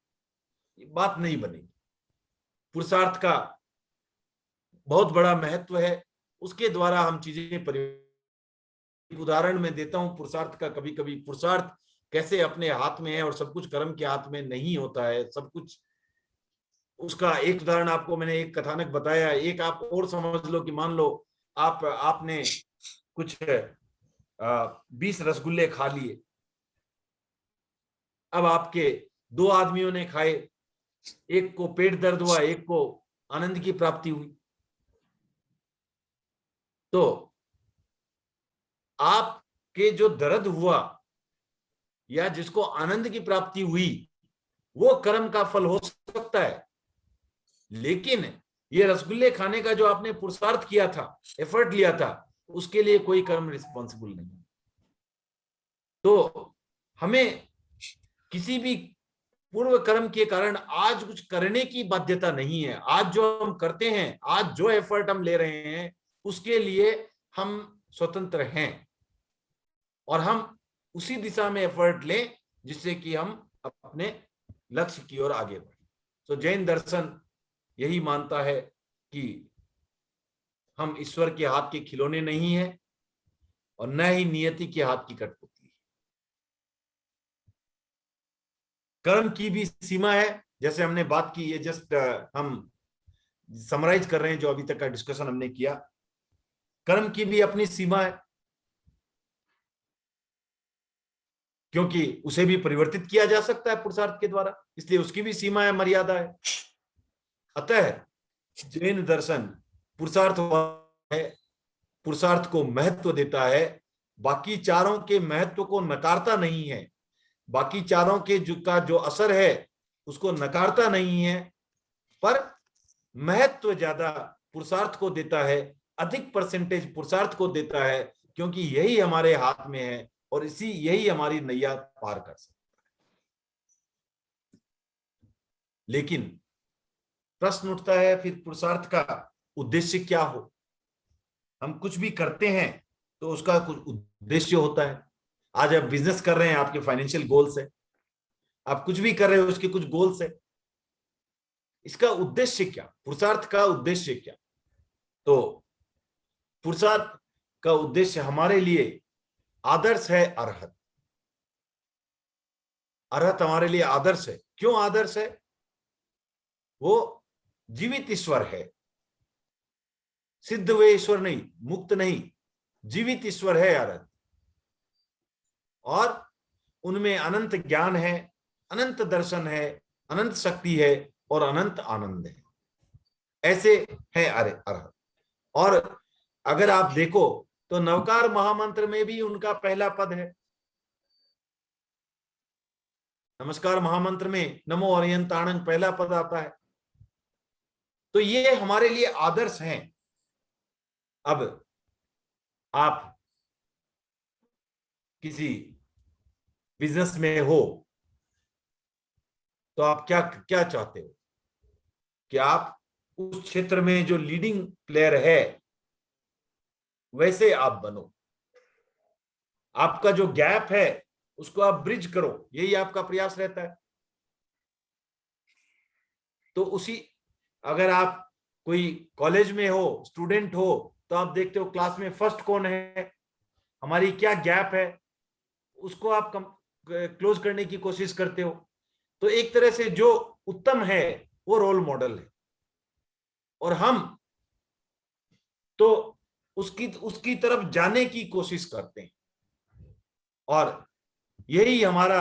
बात नहीं बनेगी। पुरुषार्थ का बहुत बड़ा महत्व है, उसके द्वारा हम चीजें उदाहरण में देता हूं पुरुषार्थ का। कभी कभी पुरुषार्थ कैसे अपने हाथ में है और सब कुछ कर्म के हाथ में नहीं होता है, सब कुछ। उसका एक उदाहरण आपको मैंने एक कथानक बताया, एक आप और समझ लो कि मान लो आपने कुछ 20 रसगुल्ले खा लिए। अब आपके 2 आदमियों ने खाए, एक को पेट दर्द हुआ, एक को आनंद की प्राप्ति हुई। तो आपके जो दर्द हुआ या जिसको आनंद की प्राप्ति हुई वो कर्म का फल हो सकता है, लेकिन ये रसगुल्ले खाने का जो आपने पुरुषार्थ किया था, एफर्ट लिया था, उसके लिए कोई कर्म रिस्पॉन्सिबल नहीं। तो हमें किसी भी पूर्व कर्म के कारण आज कुछ करने की बाध्यता नहीं है। आज जो हम करते हैं, आज जो एफर्ट हम ले रहे हैं, उसके लिए हम स्वतंत्र हैं और हम उसी दिशा में एफर्ट लें जिससे कि हम अपने लक्ष्य की ओर आगे बढ़ें। तो जैन दर्शन यही मानता है कि हम ईश्वर के हाथ के खिलौने नहीं हैं और न ही नियति के हाथ की कठपुतली। कर्म की भी सीमा है, जैसे हमने बात की, ये जस्ट हम समराइज कर रहे हैं जो अभी तक का डिस्कशन हमने किया। कर्म की भी अपनी सीमा है, क्योंकि उसे भी परिवर्तित किया जा सकता है पुरुषार्थ के द्वारा, इसलिए उसकी भी सीमा है, मर्यादा है। अतः जैन दर्शन पुरुषार्थ है, पुरुषार्थ को महत्व देता है, बाकी चारों के महत्व को नकारता नहीं है, बाकी चारों के जो असर है उसको नकारता नहीं है, पर महत्व ज्यादा पुरुषार्थ को देता है, अधिक परसेंटेज पुरुषार्थ को देता है, क्योंकि यही हमारे हाथ में है और यही हमारी नैया पार कर सकता है। लेकिन प्रश्न उठता है फिर पुरुषार्थ का उद्देश्य क्या हो? हम कुछ भी करते हैं तो उसका कुछ उद्देश्य होता है। आज आप बिजनेस कर रहे हैं, आपके फाइनेंशियल गोल्स है, आप कुछ भी कर रहे हो उसके कुछ गोल्स है। इसका उद्देश्य क्या, पुरुषार्थ का उद्देश्य क्या? तो पुरुषार्थ का उद्देश्य हमारे लिए आदर्श है अरहत। अरहत हमारे लिए आदर्श है। क्यों आदर्श है? वो जीवित ईश्वर है, सिद्ध हुए ईश्वर नहीं, मुक्त नहीं, जीवित ईश्वर है अरहत। और उनमें अनंत ज्ञान है, अनंत दर्शन है, अनंत शक्ति है और अनंत आनंद है। ऐसे है अरहत। और अगर आप देखो तो नवकार महामंत्र में भी उनका पहला पद है। नमस्कार महामंत्र में नमो अरियंताणं पहला पद आता है। तो ये हमारे लिए आदर्श हैं। अब आप किसी बिजनेस में हो तो आप क्या क्या चाहते हो कि आप उस क्षेत्र में जो लीडिंग प्लेयर है वैसे आप बनो। आपका जो गैप है उसको आप ब्रिज करो, यही आपका प्रयास रहता है। तो उसी, अगर आप कोई कॉलेज में हो, स्टूडेंट हो, तो आप देखते हो क्लास में फर्स्ट कौन है, हमारी क्या गैप है, उसको आप क्लोज करने की कोशिश करते हो। तो एक तरह से जो उत्तम है वो रोल मॉडल है, और हम तो उसकी तरफ जाने की कोशिश करते हैं। और यही हमारा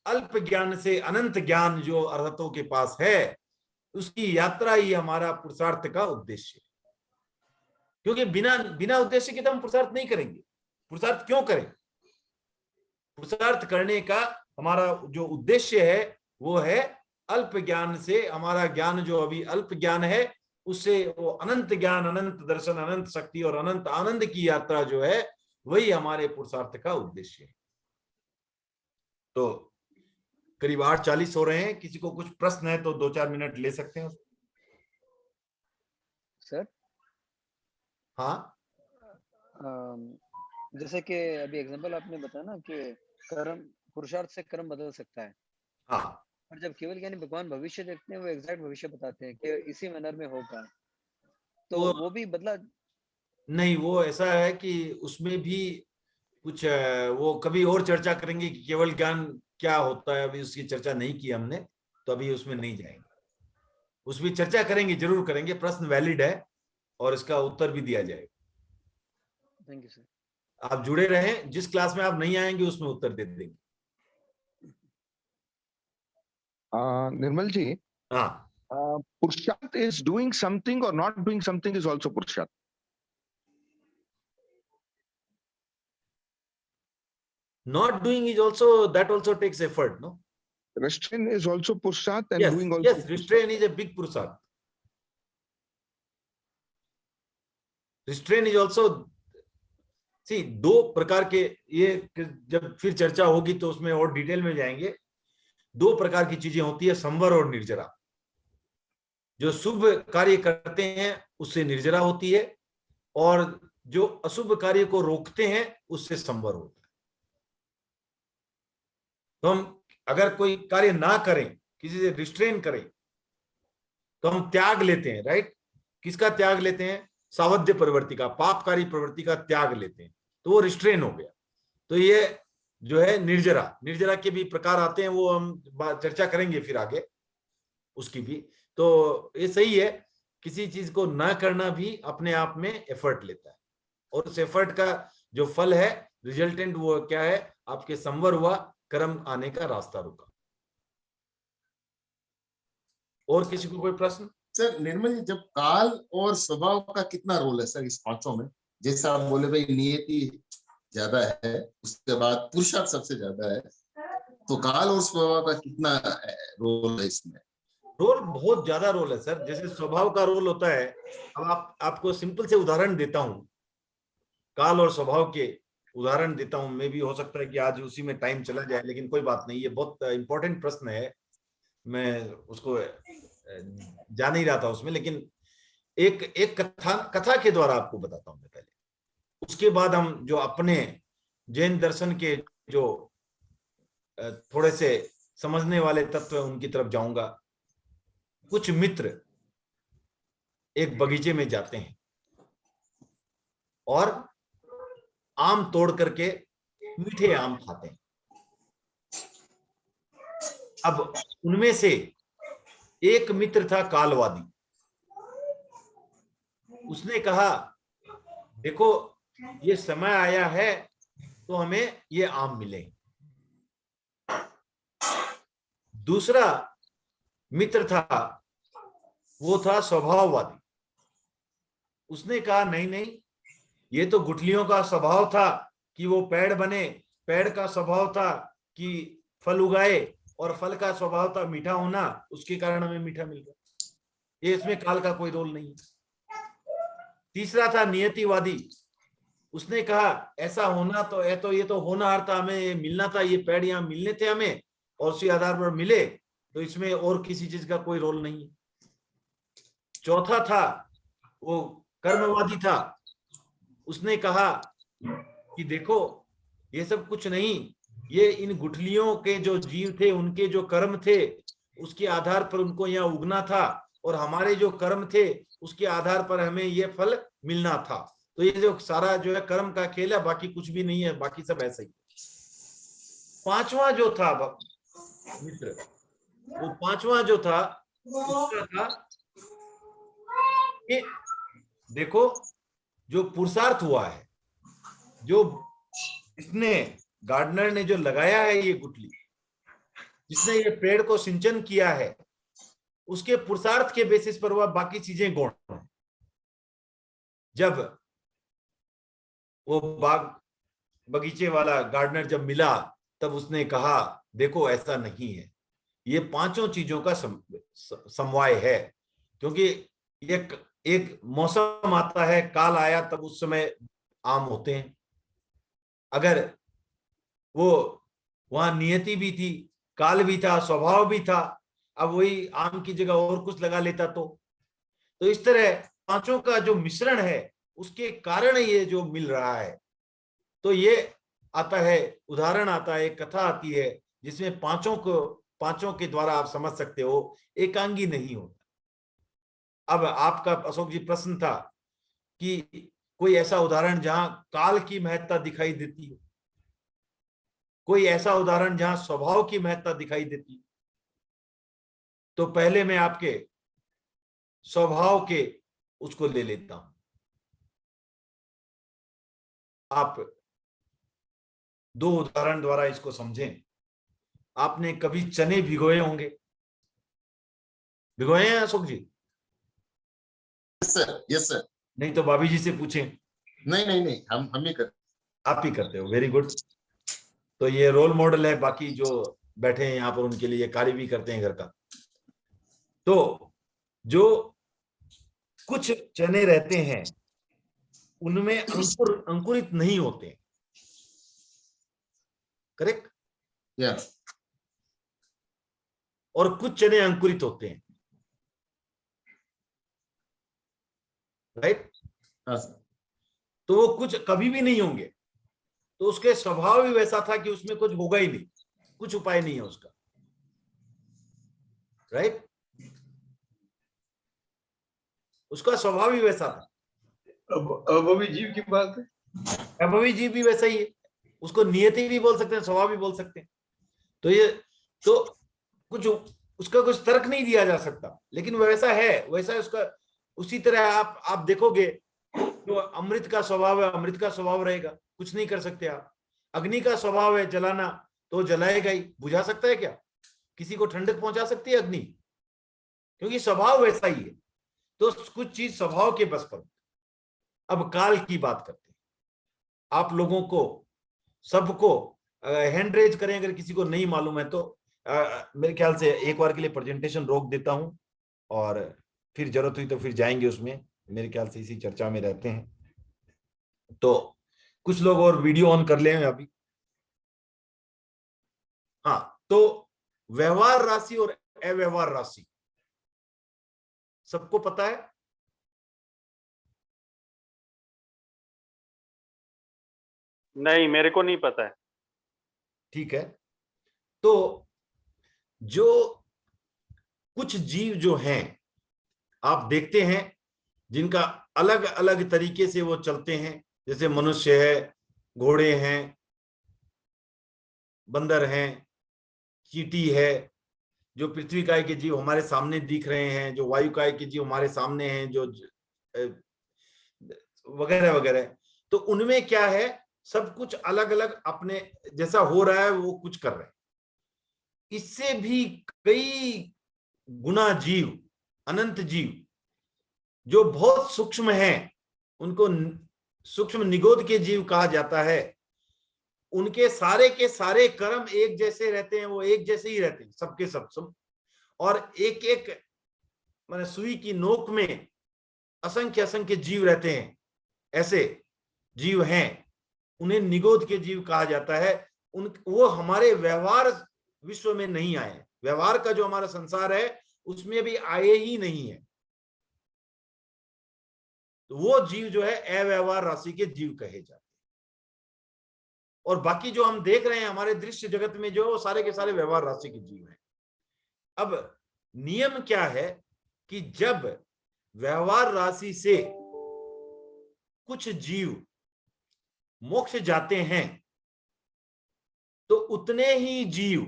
अल्प ज्ञान से अनंत ज्ञान जो अरहतों के पास है, उसकी यात्रा ही हमारा पुरुषार्थ का उद्देश्य है। क्योंकि बिना उद्देश्य के तो हम पुरुषार्थ नहीं करेंगे। पुरुषार्थ क्यों करें? पुरुषार्थ करने का हमारा जो उद्देश्य है वो है अल्प ज्ञान से, हमारा ज्ञान जो अभी अल्प ज्ञान है उससे वो अनंत ज्ञान, अनंत दर्शन, अनंत शक्ति और अनंत आनंद की यात्रा जो है वही हमारे पुरुषार्थ का उद्देश्य है। तो करीब 8:40 हो रहे हैं। किसी को कुछ प्रश्न है तो 2-4 मिनट ले सकते हैं
सर।
हाँ,
जैसे कि अभी एग्जांपल आपने बताया ना कि कर्म, पुरुषार्थ से कर्म बदल सकता है।
हाँ।
और जब केवल ज्ञानी भगवान भविष्य देखते हैं, वो एग्जैक्ट भविष्य बताते हैं कि इसी मैनर में होगा, तो वो भी बदला
नहीं। वो ऐसा है कि उसमें भी कुछ वो कभी और चर्चा करेंगे कि केवल ज्ञान क्या होता है, अभी उसकी चर्चा नहीं की हमने, तो अभी उसमें नहीं जाएंगे। उसमें चर्चा करेंगे, जरूर करेंगे। प्रश्न वैलिड है और इसका उत्तर भी दिया जाएगा।
Thank you sir.
आप जुड़े रहें, जिस क्लास में आप नहीं आएंगे उसमें उत्तर दे देंगे।
निर्मल जी,
हाँ,
पुरुषार्थ is doing something or not doing something is also पुरुषार्थ.
not doing is also, that also takes effort, no?
Restraint is also पुरुषार्थ and
Yes,
doing also.
yes, restraint is a big पुरुषार्थ. Restraint is also, see, दो प्रकार के, ये जब फिर चर्चा होगी तो उसमें और डिटेल में जाएंगे। दो प्रकार की चीजें होती है, संवर और निर्जरा। जो शुभ कार्य करते हैं उससे निर्जरा होती है, और जो अशुभ कार्य को रोकते हैं उससे संवर होता है। तो हम अगर कोई कार्य ना करें, किसी से रिस्ट्रेन करें, तो हम त्याग लेते हैं, राइट? किसका त्याग लेते हैं? सावध्य प्रवृत्ति का, पापकारी प्रवृत्ति का त्याग लेते हैं, तो वो रिस्ट्रेन हो गया। तो ये जो है निर्जरा, निर्जरा के भी प्रकार आते हैं, वो हम चर्चा करेंगे फिर आगे उसकी भी। तो ये सही है, किसी चीज को ना करना भी अपने आप में एफर्ट लेता है, और उस एफर्ट का जो फल है, रिजल्टेंट, वो क्या है? आपके संवर हुआ, कर्म आने का रास्ता रुका। और किसी को कोई प्रश्न?
सर निर्मल जी, जब काल और स्वभाव का कितना रोल है सर इस पांचों में? जैसे आप बोले भाई नियति ज्यादा है, उसके बाद पुरुषार्थ सबसे ज्यादा है, तो काल और स्वभाव का कितना रोल है इसमें?
रोल बहुत ज्यादा रोल है सर। जैसे स्वभाव का रोल होता है, अब आपको सिंपल से उदाहरण देता हूं, काल और स्वभाव के उदाहरण देता हूं। मैं भी, हो सकता है कि आज उसी में टाइम चला जाए, लेकिन कोई बात नहीं, ये बहुत इंपॉर्टेंट प्रश्न है। मैं उसको जा नहीं रहा था उसमें, लेकिन एक कथा के द्वारा आपको बताता हूं मैं पहले। उसके बाद हम जो अपने जैन दर्शन के जो थोड़े से समझने वाले तत्व है उनकी तरफ जाऊंगा। कुछ मित्र एक बगीचे में जाते हैं और आम तोड़ करके मीठे आम खाते हैं। अब उनमें से एक मित्र था कालवादी। उसने कहा देखो ये समय आया है तो हमें ये आम मिले। दूसरा मित्र था वो था स्वभाववादी। उसने कहा नहीं नहीं, ये तो गुठलियों का स्वभाव था कि वो पेड़ बने, पेड़ का स्वभाव था कि फल उगाए और फल का स्वभाव था मीठा होना, उसके कारण हमें मीठा मिल गया, ये इसमें काल का कोई रोल नहीं है। तीसरा था नियतिवादी। उसने कहा ऐसा होना तो ये तो होना था, हमें मिलना था, ये पेड़ यहाँ मिलने थे हमें और उसी आधार पर मिले, तो इसमें और किसी चीज का कोई रोल नहीं है। चौथा था वो कर्मवादी था। उसने कहा कि देखो ये सब कुछ नहीं, ये इन गुठलियों के जो जीव थे उनके जो कर्म थे उसके आधार पर उनको यहाँ उगना था और हमारे जो कर्म थे उसके आधार पर हमें ये फल मिलना था। तो ये जो सारा जो है कर्म का खेल है, बाकी कुछ भी नहीं है, बाकी सब ऐसा ही। पांचवा जो था मित्र, वो पांचवा जो था उसका था कि देखो जो पुरुषार्थ हुआ है, जो इसने गार्डनर ने जो लगाया है ये गुठली, जिसने ये पेड़ को सिंचन किया है, उसके पुरुषार्थ के बेसिस पर वह बाकी चीजें गौण है। जब वो बाग बगीचे वाला गार्डनर जब मिला तब उसने कहा देखो ऐसा नहीं है, ये पांचों चीजों का समवाय है। क्योंकि एक मौसम आता है, काल आया तब उस समय आम होते हैं। अगर वो वहां नियति भी थी, काल भी था, स्वभाव भी था, अब वही आम की जगह और कुछ लगा लेता तो इस तरह पांचों का जो मिश्रण है उसके कारण ये जो मिल रहा है। तो ये आता है, उदाहरण आता है, कथा आती है जिसमें पांचों के द्वारा आप समझ सकते हो, एकांगी नहीं होता। अब आपका अशोक जी प्रश्न था कि कोई ऐसा उदाहरण जहां काल की महत्ता दिखाई देती है, कोई ऐसा उदाहरण जहां स्वभाव की महत्ता दिखाई देती है। तो पहले मैं आपके स्वभाव के उसको ले लेता हूं। आप दो उदाहरण द्वारा इसको समझें। आपने कभी चने भिगोए होंगे, भिगोए हैं अशोक जी?
Yes sir.
नहीं तो भाभी जी से पूछें।
नहीं, हम ही करते।
आप ही करते हो, वेरी गुड। तो ये रोल मॉडल है, बाकी जो बैठे हैं यहाँ पर उनके लिए कार्य भी करते हैं घर का। तो जो कुछ चने रहते हैं उनमें अंकुरित नहीं होते, करेक्ट?
या
और कुछ चने अंकुरित होते हैं, राइट?
हाँ सर।
तो वो कुछ कभी भी नहीं होंगे, तो उसके स्वभाव भी वैसा था कि उसमें कुछ होगा ही नहीं, कुछ उपाय नहीं है उसका, राइट? उसका स्वभाव ही वैसा था।
अभी जीव की बात है,
अभी जीव भी वैसा ही है, उसको नियति भी बोल सकते हैं, स्वभाव भी बोल सकते हैं। तो ये तो कुछ उसका कुछ तर्क नहीं दिया जा सकता, लेकिन वैसा है, वैसा उसका। उसी तरह आप देखोगे जो अमृत का स्वभाव है, अमृत का स्वभाव रहेगा, कुछ नहीं कर सकते आप। अग्नि का स्वभाव है जलाना, तो जलाएगा ही। बुझा सकता है क्या? किसी को ठंडक पहुंचा सकती है अग्नि? क्योंकि स्वभाव वैसा ही है। तो कुछ चीज स्वभाव के बस पर। अब काल की बात करते हैं। आप लोगों को सबको हैंड रेज करें अगर किसी को नहीं मालूम है तो। मेरे ख्याल से एक बार के लिए प्रेजेंटेशन रोक देता हूं और फिर जरूरत हुई तो फिर जाएंगे उसमें। मेरे ख्याल से इसी चर्चा में रहते हैं। तो कुछ लोग और वीडियो ऑन कर ले अभी। हाँ, तो व्यवहार राशि और अव्यवहार राशि सबको पता है?
नहीं, मेरे को नहीं पता है।
ठीक है, तो जो कुछ जीव जो हैं आप देखते हैं जिनका अलग अलग तरीके से वो चलते हैं, जैसे मनुष्य है, घोड़े हैं, बंदर हैं, चींटी है, जो पृथ्वी काय के जीव हमारे सामने दिख रहे हैं, जो वायु काय के जीव हमारे सामने हैं, जो वगैरह वगैरह। तो उनमें क्या है, सब कुछ अलग अलग अपने जैसा हो रहा है वो कुछ कर रहे हैं। इससे भी कई गुना जीव, अनंत जीव जो बहुत सूक्ष्म हैं, उनको सूक्ष्म निगोद के जीव कहा जाता है। उनके सारे के सारे कर्म एक जैसे रहते हैं, वो एक जैसे ही रहते हैं सबके सब। और एक एक माने सुई की नोक में असंख्य असंख्य जीव रहते हैं, ऐसे जीव हैं, उन्हें निगोद के जीव कहा जाता है। वो हमारे व्यवहार विश्व में नहीं आए, व्यवहार का जो हमारा संसार है उसमें भी आए ही नहीं है। तो वो जीव जो है अव्यवहार राशि के जीव कहे जाते हैं। और बाकी जो हम देख रहे हैं हमारे दृश्य जगत में, जो सारे के सारे व्यवहार राशि के जीव हैं। अब नियम क्या है कि जब व्यवहार राशि से कुछ जीव मोक्ष जाते हैं तो उतने ही जीव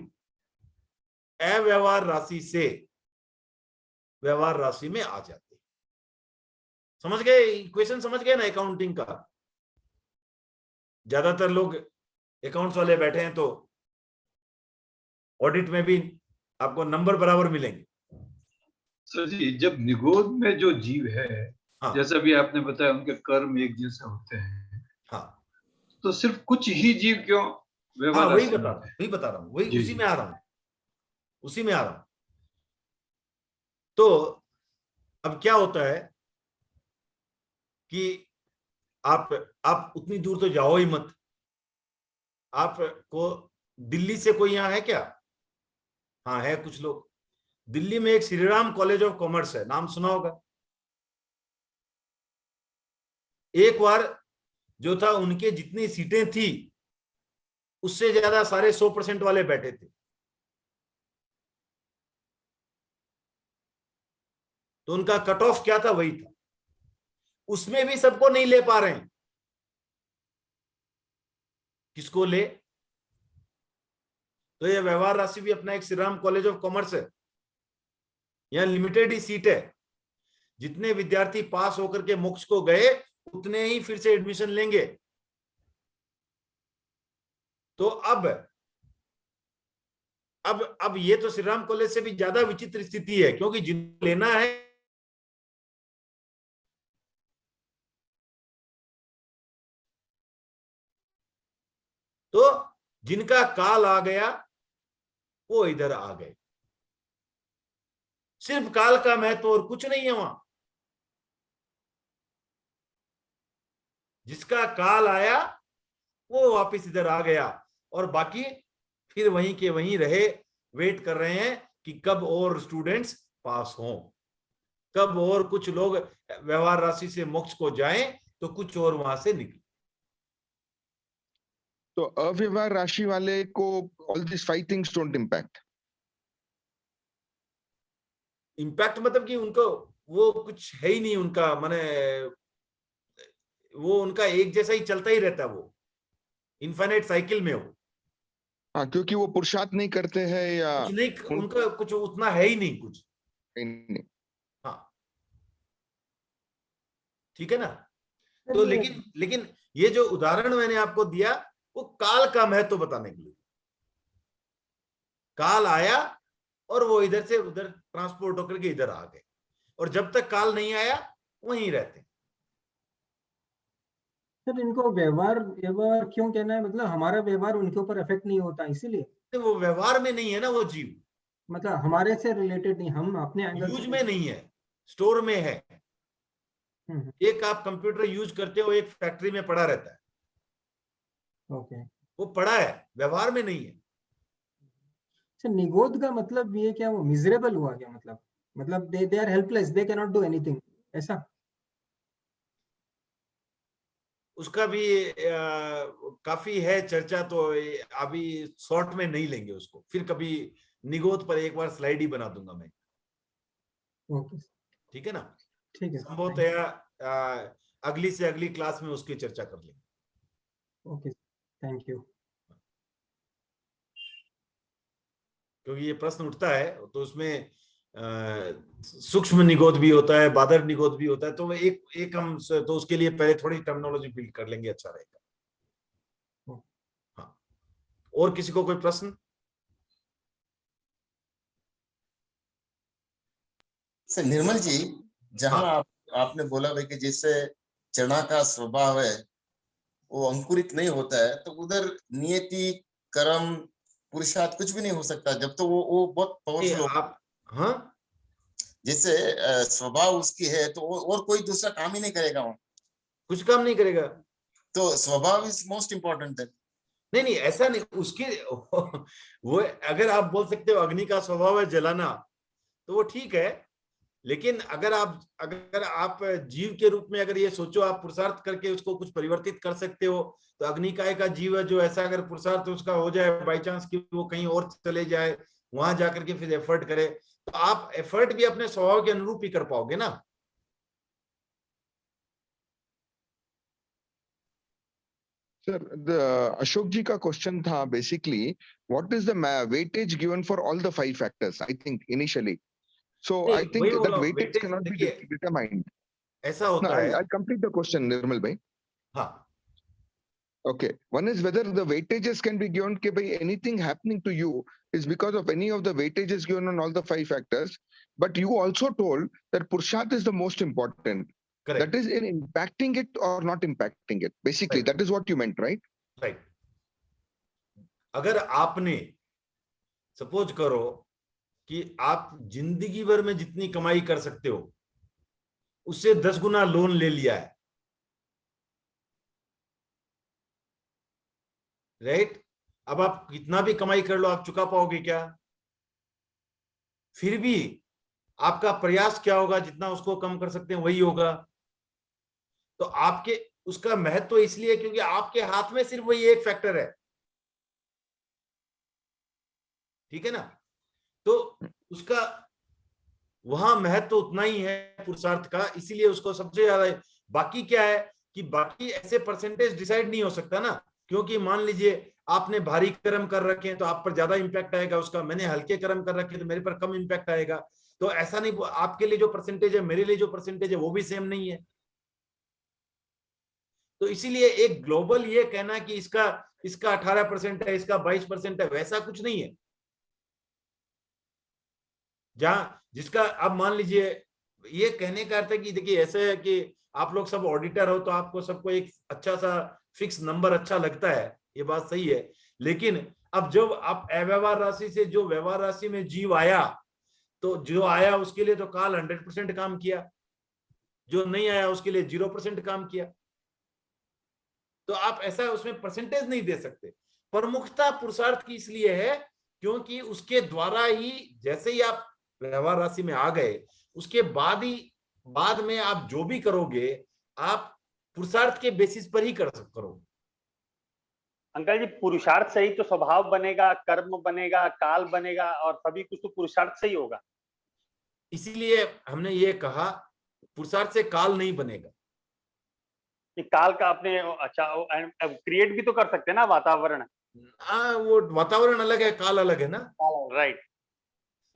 अव्यवहार राशि से व्यवहार राशि में आ जाते हैं। समझ गए इक्वेशन? समझ गए ना अकाउंटिंग का? ज्यादातर लोग अकाउंट्स वाले बैठे हैं तो ऑडिट में भी आपको नंबर बराबर मिलेंगे।
सर जी, जब निगोद में जो जीव है,
हाँ,
जैसा भी आपने बताया उनके कर्म एक जैसे होते हैं,
हाँ,
तो सिर्फ कुछ ही जीव क्यों व्यवहार
हाँ, वही
राशि में
बता
होते हैं?
वही बता रहा हूं, वही
जी,
उसी
जी।
में आ रहा हूं, उसी में आ रहा हूं। तो अब क्या होता है कि आप उतनी दूर तो जाओ ही मत। आपको दिल्ली से कोई यहाँ है क्या? हाँ है कुछ लोग। दिल्ली में एक Shri Ram college of commerce है, नाम सुना होगा। एक बार जो था उनके जितनी सीटें थी उससे ज्यादा सारे 100% वाले बैठे थे। तो उनका कट ऑफ क्या था? वही था। उसमें भी सबको नहीं ले पा रहे हैं। किसको ले? तो ये व्यवहार राशि भी अपना एक Shri Ram college of commerce है, यहां लिमिटेड ही सीट है। जितने विद्यार्थी पास होकर के मोक्ष को गए उतने ही फिर से एडमिशन लेंगे। तो अब ये तो श्री राम कॉलेज से भी ज्यादा विचित्र स्थिति है, क्योंकि जिनको लेना है तो जिनका काल आ गया वो इधर आ गए। सिर्फ काल का महत्व और कुछ नहीं है वहां। जिसका काल आया वो वापस इधर आ गया, और बाकी फिर वहीं के वहीं रहे, वेट कर रहे हैं कि कब और स्टूडेंट्स पास हों, कब और कुछ लोग व्यवहार राशि से मोक्ष को जाएं तो कुछ और वहां से निकले।
तो अव्यवहार राशि वाले को all this 5 things don't impact.
Impact मतलब कि उनको वो कुछ है ही नहीं, उनका माने वो उनका एक जैसा ही चलता ही रहता है, वो इनफाइनाइट साइकिल में हो।
हाँ, क्योंकि वो पुरुषार्थ नहीं करते हैं या
कुछ नहीं, उनका कुछ उतना है ही नहीं कुछ।
नहीं।
हाँ, ठीक है ना? तो लेकिन ये जो उदाहरण मैंने आपको दिया वो काल का महत्व बताने के लिए। काल आया और वो इधर से उधर ट्रांसपोर्ट होकर के इधर आ गए, और जब तक काल नहीं आया वहीं रहते।
सर इनको व्यवहार व्यवहार क्यों कहना है? मतलब हमारा व्यवहार उनके ऊपर इफेक्ट नहीं होता इसीलिए?
तो वो व्यवहार में नहीं है ना वो जीव,
मतलब हमारे से रिलेटेड नहीं, हम अपने एंगल
यूज
से
में नहीं है, स्टोर में है।
हम्म,
एक आप कंप्यूटर यूज करते हो, एक फैक्ट्री में पड़ा रहता है,
ओके।
वो पड़ा है, व्यवहार में नहीं है।
अच्छा, निगोद का मतलब ये क्या, वो मिजरेबल हुआ क्या? मतलब they are helpless, they can not do anything, ऐसा?
उसका भी काफी है चर्चा, तो अभी शॉर्ट में नहीं लेंगे उसको, फिर कभी निगोद पर एक बार स्लाइड ही बना दूंगा मैं।
ओके,
ठीक है ना?
ठीक है,
संभवतः अगली से अगली क्लास में उसकी चर्चा कर लेंगे।
Okay, thank you.
क्योंकि ये प्रश्न उठता है तो उसमें सूक्ष्म निगोद भी होता है, बादर निगोद भी होता है, तो एक हम तो उसके लिए पहले थोड़ी टर्मिनोलॉजी बिल्ड कर लेंगे, अच्छा रहेगा। हाँ, और किसी को कोई प्रश्न?
सर निर्मल जी, जहां आपने बोला भाई कि जैसे चना का स्वभाव है वो अंकुरित नहीं होता है, तो उधर नियति, कर्म, पुरुषार्थ कुछ भी नहीं हो सकता जब तो वो बहुत पावरफुल हो।
आप हाँ,
जैसे स्वभाव उसकी है तो और कोई दूसरा काम ही नहीं करेगा वहां,
कुछ काम नहीं करेगा।
तो स्वभाव इज मोस्ट इम्पोर्टेंट है।
नहीं, ऐसा नहीं, उसके वो अगर आप बोल सकते हो अग्नि का स्वभाव है जलाना, तो वो ठीक है, लेकिन अगर आप जीव के रूप में अगर ये सोचो, आप पुरुषार्थ करके उसको कुछ परिवर्तित कर सकते हो, तो अग्निकाय का जीव है जो ऐसा अगर पुरुषार्थ उसका हो जाए बाई चांस कि वो कहीं और चले जाए, वहां जाकर के फिर एफर्ट करे, तो आप एफर्ट भी अपने स्वभाव के अनुरूप ही कर पाओगे ना।
Sir, the Ashok ji ka question tha basically, what is the weightage given for all the 5 factors? I think initially. So I think that weightage cannot be determined.
ऐसा
No,
होता है।
I'll complete the question, Nirmal bhai.
हाँ,
Okay. One is whether the weightages can be given ke bhai anything happening to you is because of any of the weightages given on all the 5 factors. But you also told that Purushart is the most important.
correct,
That is in impacting it or not impacting it. Basically,
Right.
that is what you meant, right?
Right. अगर आपने suppose करो कि आप जिंदगी भर में जितनी कमाई कर सकते हो उससे 10 गुना लोन ले लिया है, राइट? अब आप कितना भी कमाई कर लो, आप चुका पाओगे क्या? फिर भी आपका प्रयास क्या होगा, जितना उसको कम कर सकते हैं वही होगा। तो आपके उसका महत्व इसलिए क्योंकि आपके हाथ में सिर्फ वही एक फैक्टर है, ठीक है ना? तो उसका वहां महत्व उतना ही है पुरुषार्थ का, इसीलिए उसको सबसे ज्यादा। बाकी क्या है कि बाकी ऐसे परसेंटेज डिसाइड नहीं हो सकता ना, क्योंकि मान लीजिए आपने भारी कर्म कर रखे हैं तो आप पर ज्यादा इंपैक्ट आएगा उसका, मैंने हल्के कर्म कर रखे हैं तो मेरे पर कम इंपैक्ट आएगा। तो ऐसा नहीं, आपके लिए जो परसेंटेज है मेरे लिए जो परसेंटेज है वो भी सेम नहीं है। तो इसीलिए एक ग्लोबल ये कहना कि इसका 18% है, इसका 22% है, वैसा कुछ नहीं है। जहां जिसका अब मान लीजिए, ये कहने का अर्थ है कि देखिए ऐसे है कि आप लोग सब ऑडिटर हो तो आपको सबको एक अच्छा सा फिक्स नंबर अच्छा लगता है, ये बात सही है। लेकिन अब जब आप अव्यवहार राशि से जो व्यवहार राशि में जीव आया, तो जो आया उसके लिए तो काल 100% काम किया, जो नहीं आया उसके लिए 0% काम किया। तो आप ऐसा उसमें परसेंटेज नहीं दे सकते। प्रमुखता पुरुषार्थ की इसलिए है क्योंकि उसके द्वारा ही, जैसे ही आप व्यवहार राशि में आ गए उसके बाद में आप जो भी करोगे आप पुरुषार्थ के बेसिस पर ही करोगे।
अंकल जी, पुरुषार्थ से ही तो स्वभाव बनेगा, कर्म बनेगा, काल बनेगा, और सभी कुछ तो पुरुषार्थ से ही होगा।
इसीलिए हमने ये कहा पुरुषार्थ से काल नहीं बनेगा।
काल का अपने अच्छा क्रिएट भी तो कर सकते हैं ना वातावरण।
हाँ, वो वातावरण अलग है, काल अलग है ना।
राइट,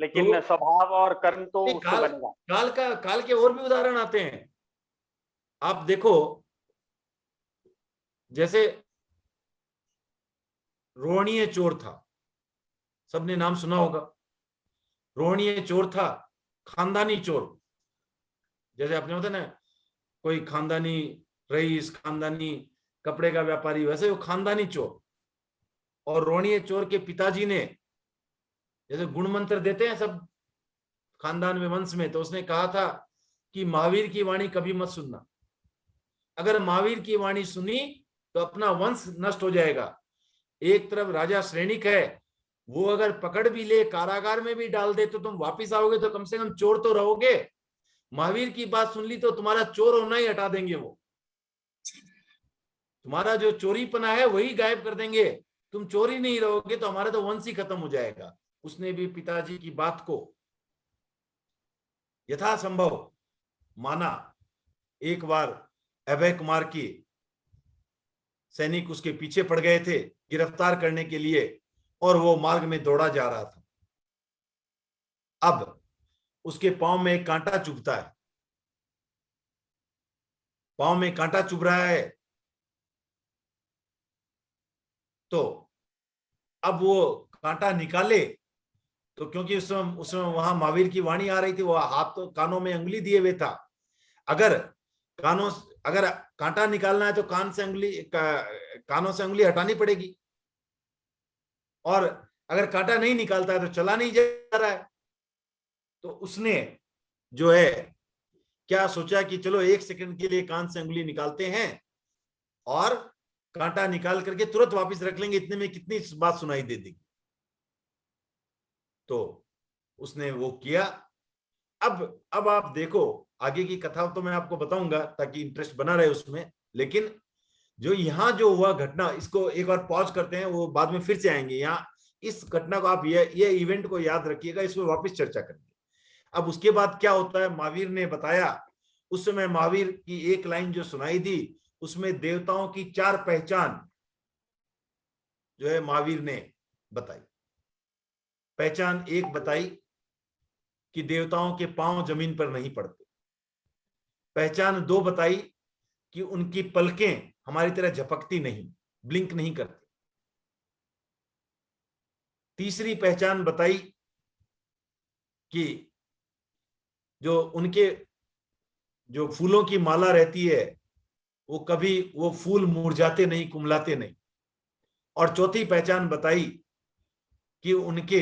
लेकिन स्वभाव और कर्म तो उससे
बनेगा। काल के और भी उदाहरण आते हैं। आप देखो, जैसे रोहणीय चोर था, सबने नाम सुना होगा। रोहणीय चोर था, खानदानी चोर। जैसे आपने होता ना, कोई खानदानी रईस, खानदानी कपड़े का व्यापारी, वैसे वो खानदानी चोर। और रोहणीय चोर के पिताजी ने जैसे गुण मंत्र देते हैं सब खानदान में, वंश में, तो उसने कहा था कि महावीर की वाणी कभी मत सुनना। अगर महावीर की वाणी सुनी तो अपना वंश नष्ट हो जाएगा। एक तरफ राजा श्रेणिक है, वो अगर पकड़ भी ले, कारागार में भी डाल दे, तो तुम वापिस आओगे तो कम से कम चोर तो रहोगे। महावीर की बात सुन ली तो तुम्हारा चोर होना ही हटा देंगे वो। तुम्हारा जो चोरीपना है वही गायब कर देंगे, तुम चोरी नहीं रहोगे तो हमारा तो वंश ही खत्म हो जाएगा। उसने भी पिताजी की बात को यथासंभव माना। एक बार अभय कुमार की सैनिक उसके पीछे पड़ गए थे गिरफ्तार करने के लिए, और वो मार्ग में दौड़ा जा रहा था। अब उसके पांव में एक कांटा चुभता है, पांव में कांटा चुभ रहा है। तो अब वो कांटा निकाले तो क्योंकि उसमें वहां महावीर की वाणी आ रही थी, वो हाथ तो कानों में उंगली दिए हुए था। अगर कांटा निकालना है तो कानों से उंगली हटानी पड़ेगी, और अगर कांटा नहीं निकालता है तो चला नहीं जा रहा है। तो उसने जो है क्या सोचा कि चलो 1 सेकंड के लिए कान से उंगली निकालते हैं और कांटा निकाल करके तुरंत वापस रख लेंगे, इतने में कितनी बात सुनाई दे देगी। तो उसने वो किया। अब आप देखो आगे की कथा तो मैं आपको बताऊंगा ताकि इंटरेस्ट बना रहे उसमें, लेकिन जो यहाँ जो हुआ घटना, इसको एक बार पॉज करते हैं, वो बाद में फिर से आएंगे यहाँ। इस घटना को आप ये इवेंट को याद रखिएगा, इसमें वापस चर्चा करेंगे। अब उसके बाद क्या होता है, महावीर ने बताया, उस समय महावीर की एक लाइन जो सुनाई दी उसमें देवताओं की 4 पहचान जो है महावीर ने बताई। पहचान 1 बताई कि देवताओं के पांव जमीन पर नहीं पड़ते। पहचान 2 बताई कि उनकी पलकें हमारी तरह झपकती नहीं, ब्लिंक नहीं करती। तीसरी पहचान बताई कि जो उनके जो फूलों की माला रहती है वो कभी वो फूल मुरझाते नहीं, कुमलाते नहीं। और चौथी पहचान बताई कि उनके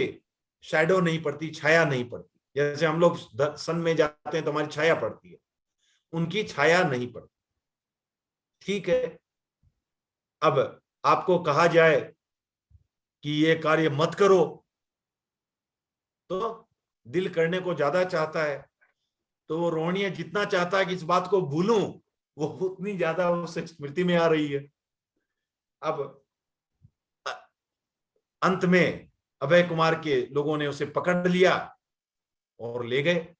शैडो नहीं पड़ती, छाया नहीं पड़ती। जैसे हम लोग सन में जाते हैं तो हमारी छाया पड़ती है, उनकी छाया नहीं पड़ती। ठीक है, अब आपको कहा जाए कि ये कार्य मत करो तो दिल करने को ज्यादा चाहता है, तो वो रोहणीय जितना चाहता है कि इस बात को भूलूं, वो उतनी ज्यादा उसे स्मृति में आ रही है। अब अंत में अभय कुमार के लोगों ने उसे पकड़ लिया और ले गए।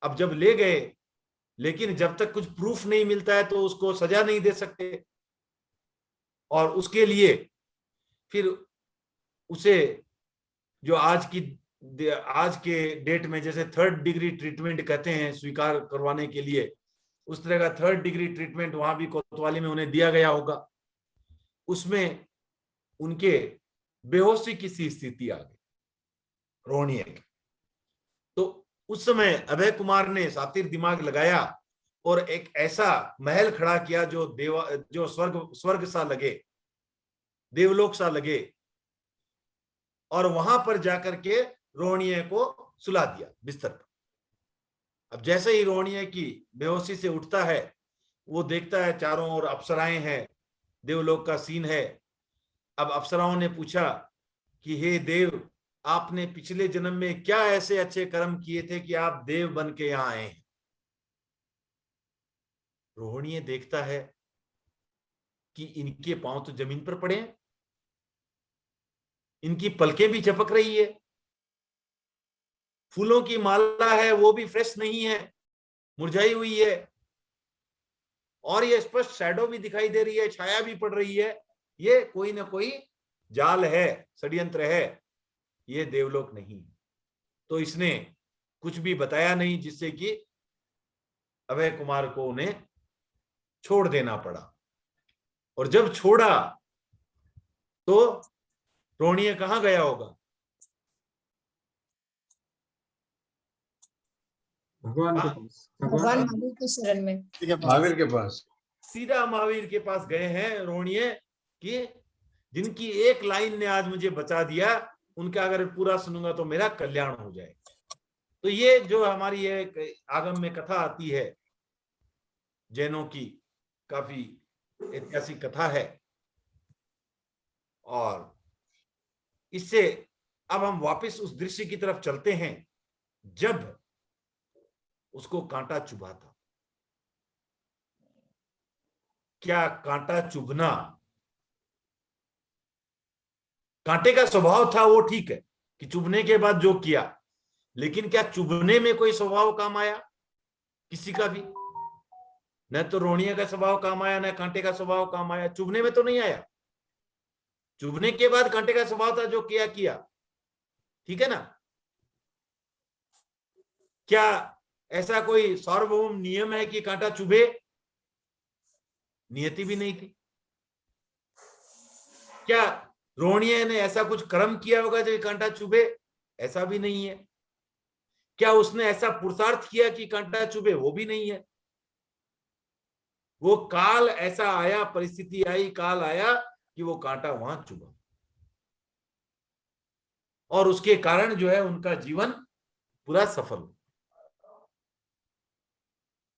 अब जब ले गए, लेकिन जब तक कुछ प्रूफ नहीं मिलता है तो उसको सजा नहीं दे सकते, और उसके लिए फिर उसे जो आज के डेट में जैसे 3rd डिग्री ट्रीटमेंट कहते हैं स्वीकार करवाने के लिए, उस तरह का 3rd डिग्री ट्रीटमेंट वहां भी कोतवाली में उन्हें दिया गया होगा। उसमें उनके बेहोशी की सी स्थिति आ गई रोहणीय की। तो उस समय अभय कुमार ने सातिर दिमाग लगाया और एक ऐसा महल खड़ा किया जो स्वर्ग सा लगे, देवलोक सा लगे, और वहां पर जाकर के रोहणीय को सुला दिया बिस्तर पर। अब जैसे ही रोहणीय की बेहोशी से उठता है, वो देखता है चारों ओर अप्सराएं हैं, देवलोक का सीन है। अब अप्सराओं ने पूछा कि हे देव, आपने पिछले जन्म में क्या ऐसे अच्छे कर्म किए थे कि आप देव बन के यहां आए हैं। रोहणीय देखता है कि इनके पांव तो जमीन पर पड़े हैं, इनकी पलकें भी झपक रही है, फूलों की माला है वो भी फ्रेश नहीं है, मुरझाई हुई है, और ये स्पष्ट शैडो भी दिखाई दे रही है, छाया भी पड़ रही है। ये कोई ना कोई जाल है, षड्यंत्र है, ये देवलोक नहीं। तो इसने कुछ भी बताया नहीं, जिससे कि अभय कुमार को उन्हें छोड़ देना पड़ा। और जब छोड़ा तो रोहणीय कहां गया होगा?
भगवान के पास,
भगवान महावीर के शरण में,
महावीर के पास
सीधा महावीर के पास गए हैं रोहणीय कि जिनकी एक लाइन ने आज मुझे बचा दिया, उनका अगर पूरा सुनूंगा तो मेरा कल्याण हो जाएगा। तो ये जो हमारी एक आगम में कथा आती है, जैनों की काफी ऐतिहासिक कथा है, और इससे अब हम वापस उस दृश्य की तरफ चलते हैं जब उसको कांटा चुभा था। क्या कांटा चुभना, कांटे का स्वभाव था वो ठीक है कि चुभने के बाद जो किया, लेकिन क्या चुभने में कोई स्वभाव काम आया किसी का भी? न तो रोनिया का स्वभाव काम आया, न कांटे का स्वभाव काम आया, चुभने में तो नहीं आया। चुभने के बाद कांटे का स्वभाव था जो किया, ठीक है ना? क्या ऐसा कोई सार्वभौम नियम है कि कांटा चुभे? नियति भी नहीं थी। क्या रोनिया ने ऐसा कुछ कर्म किया होगा जो कांटा चुभे? ऐसा भी नहीं है। क्या उसने ऐसा पुरुषार्थ किया कि कांटा चुभे? वो भी नहीं है। वो काल ऐसा आया, परिस्थिति आई, काल आया कि वो कांटा वहां चुभा, और उसके कारण जो है उनका जीवन पूरा सफल हो।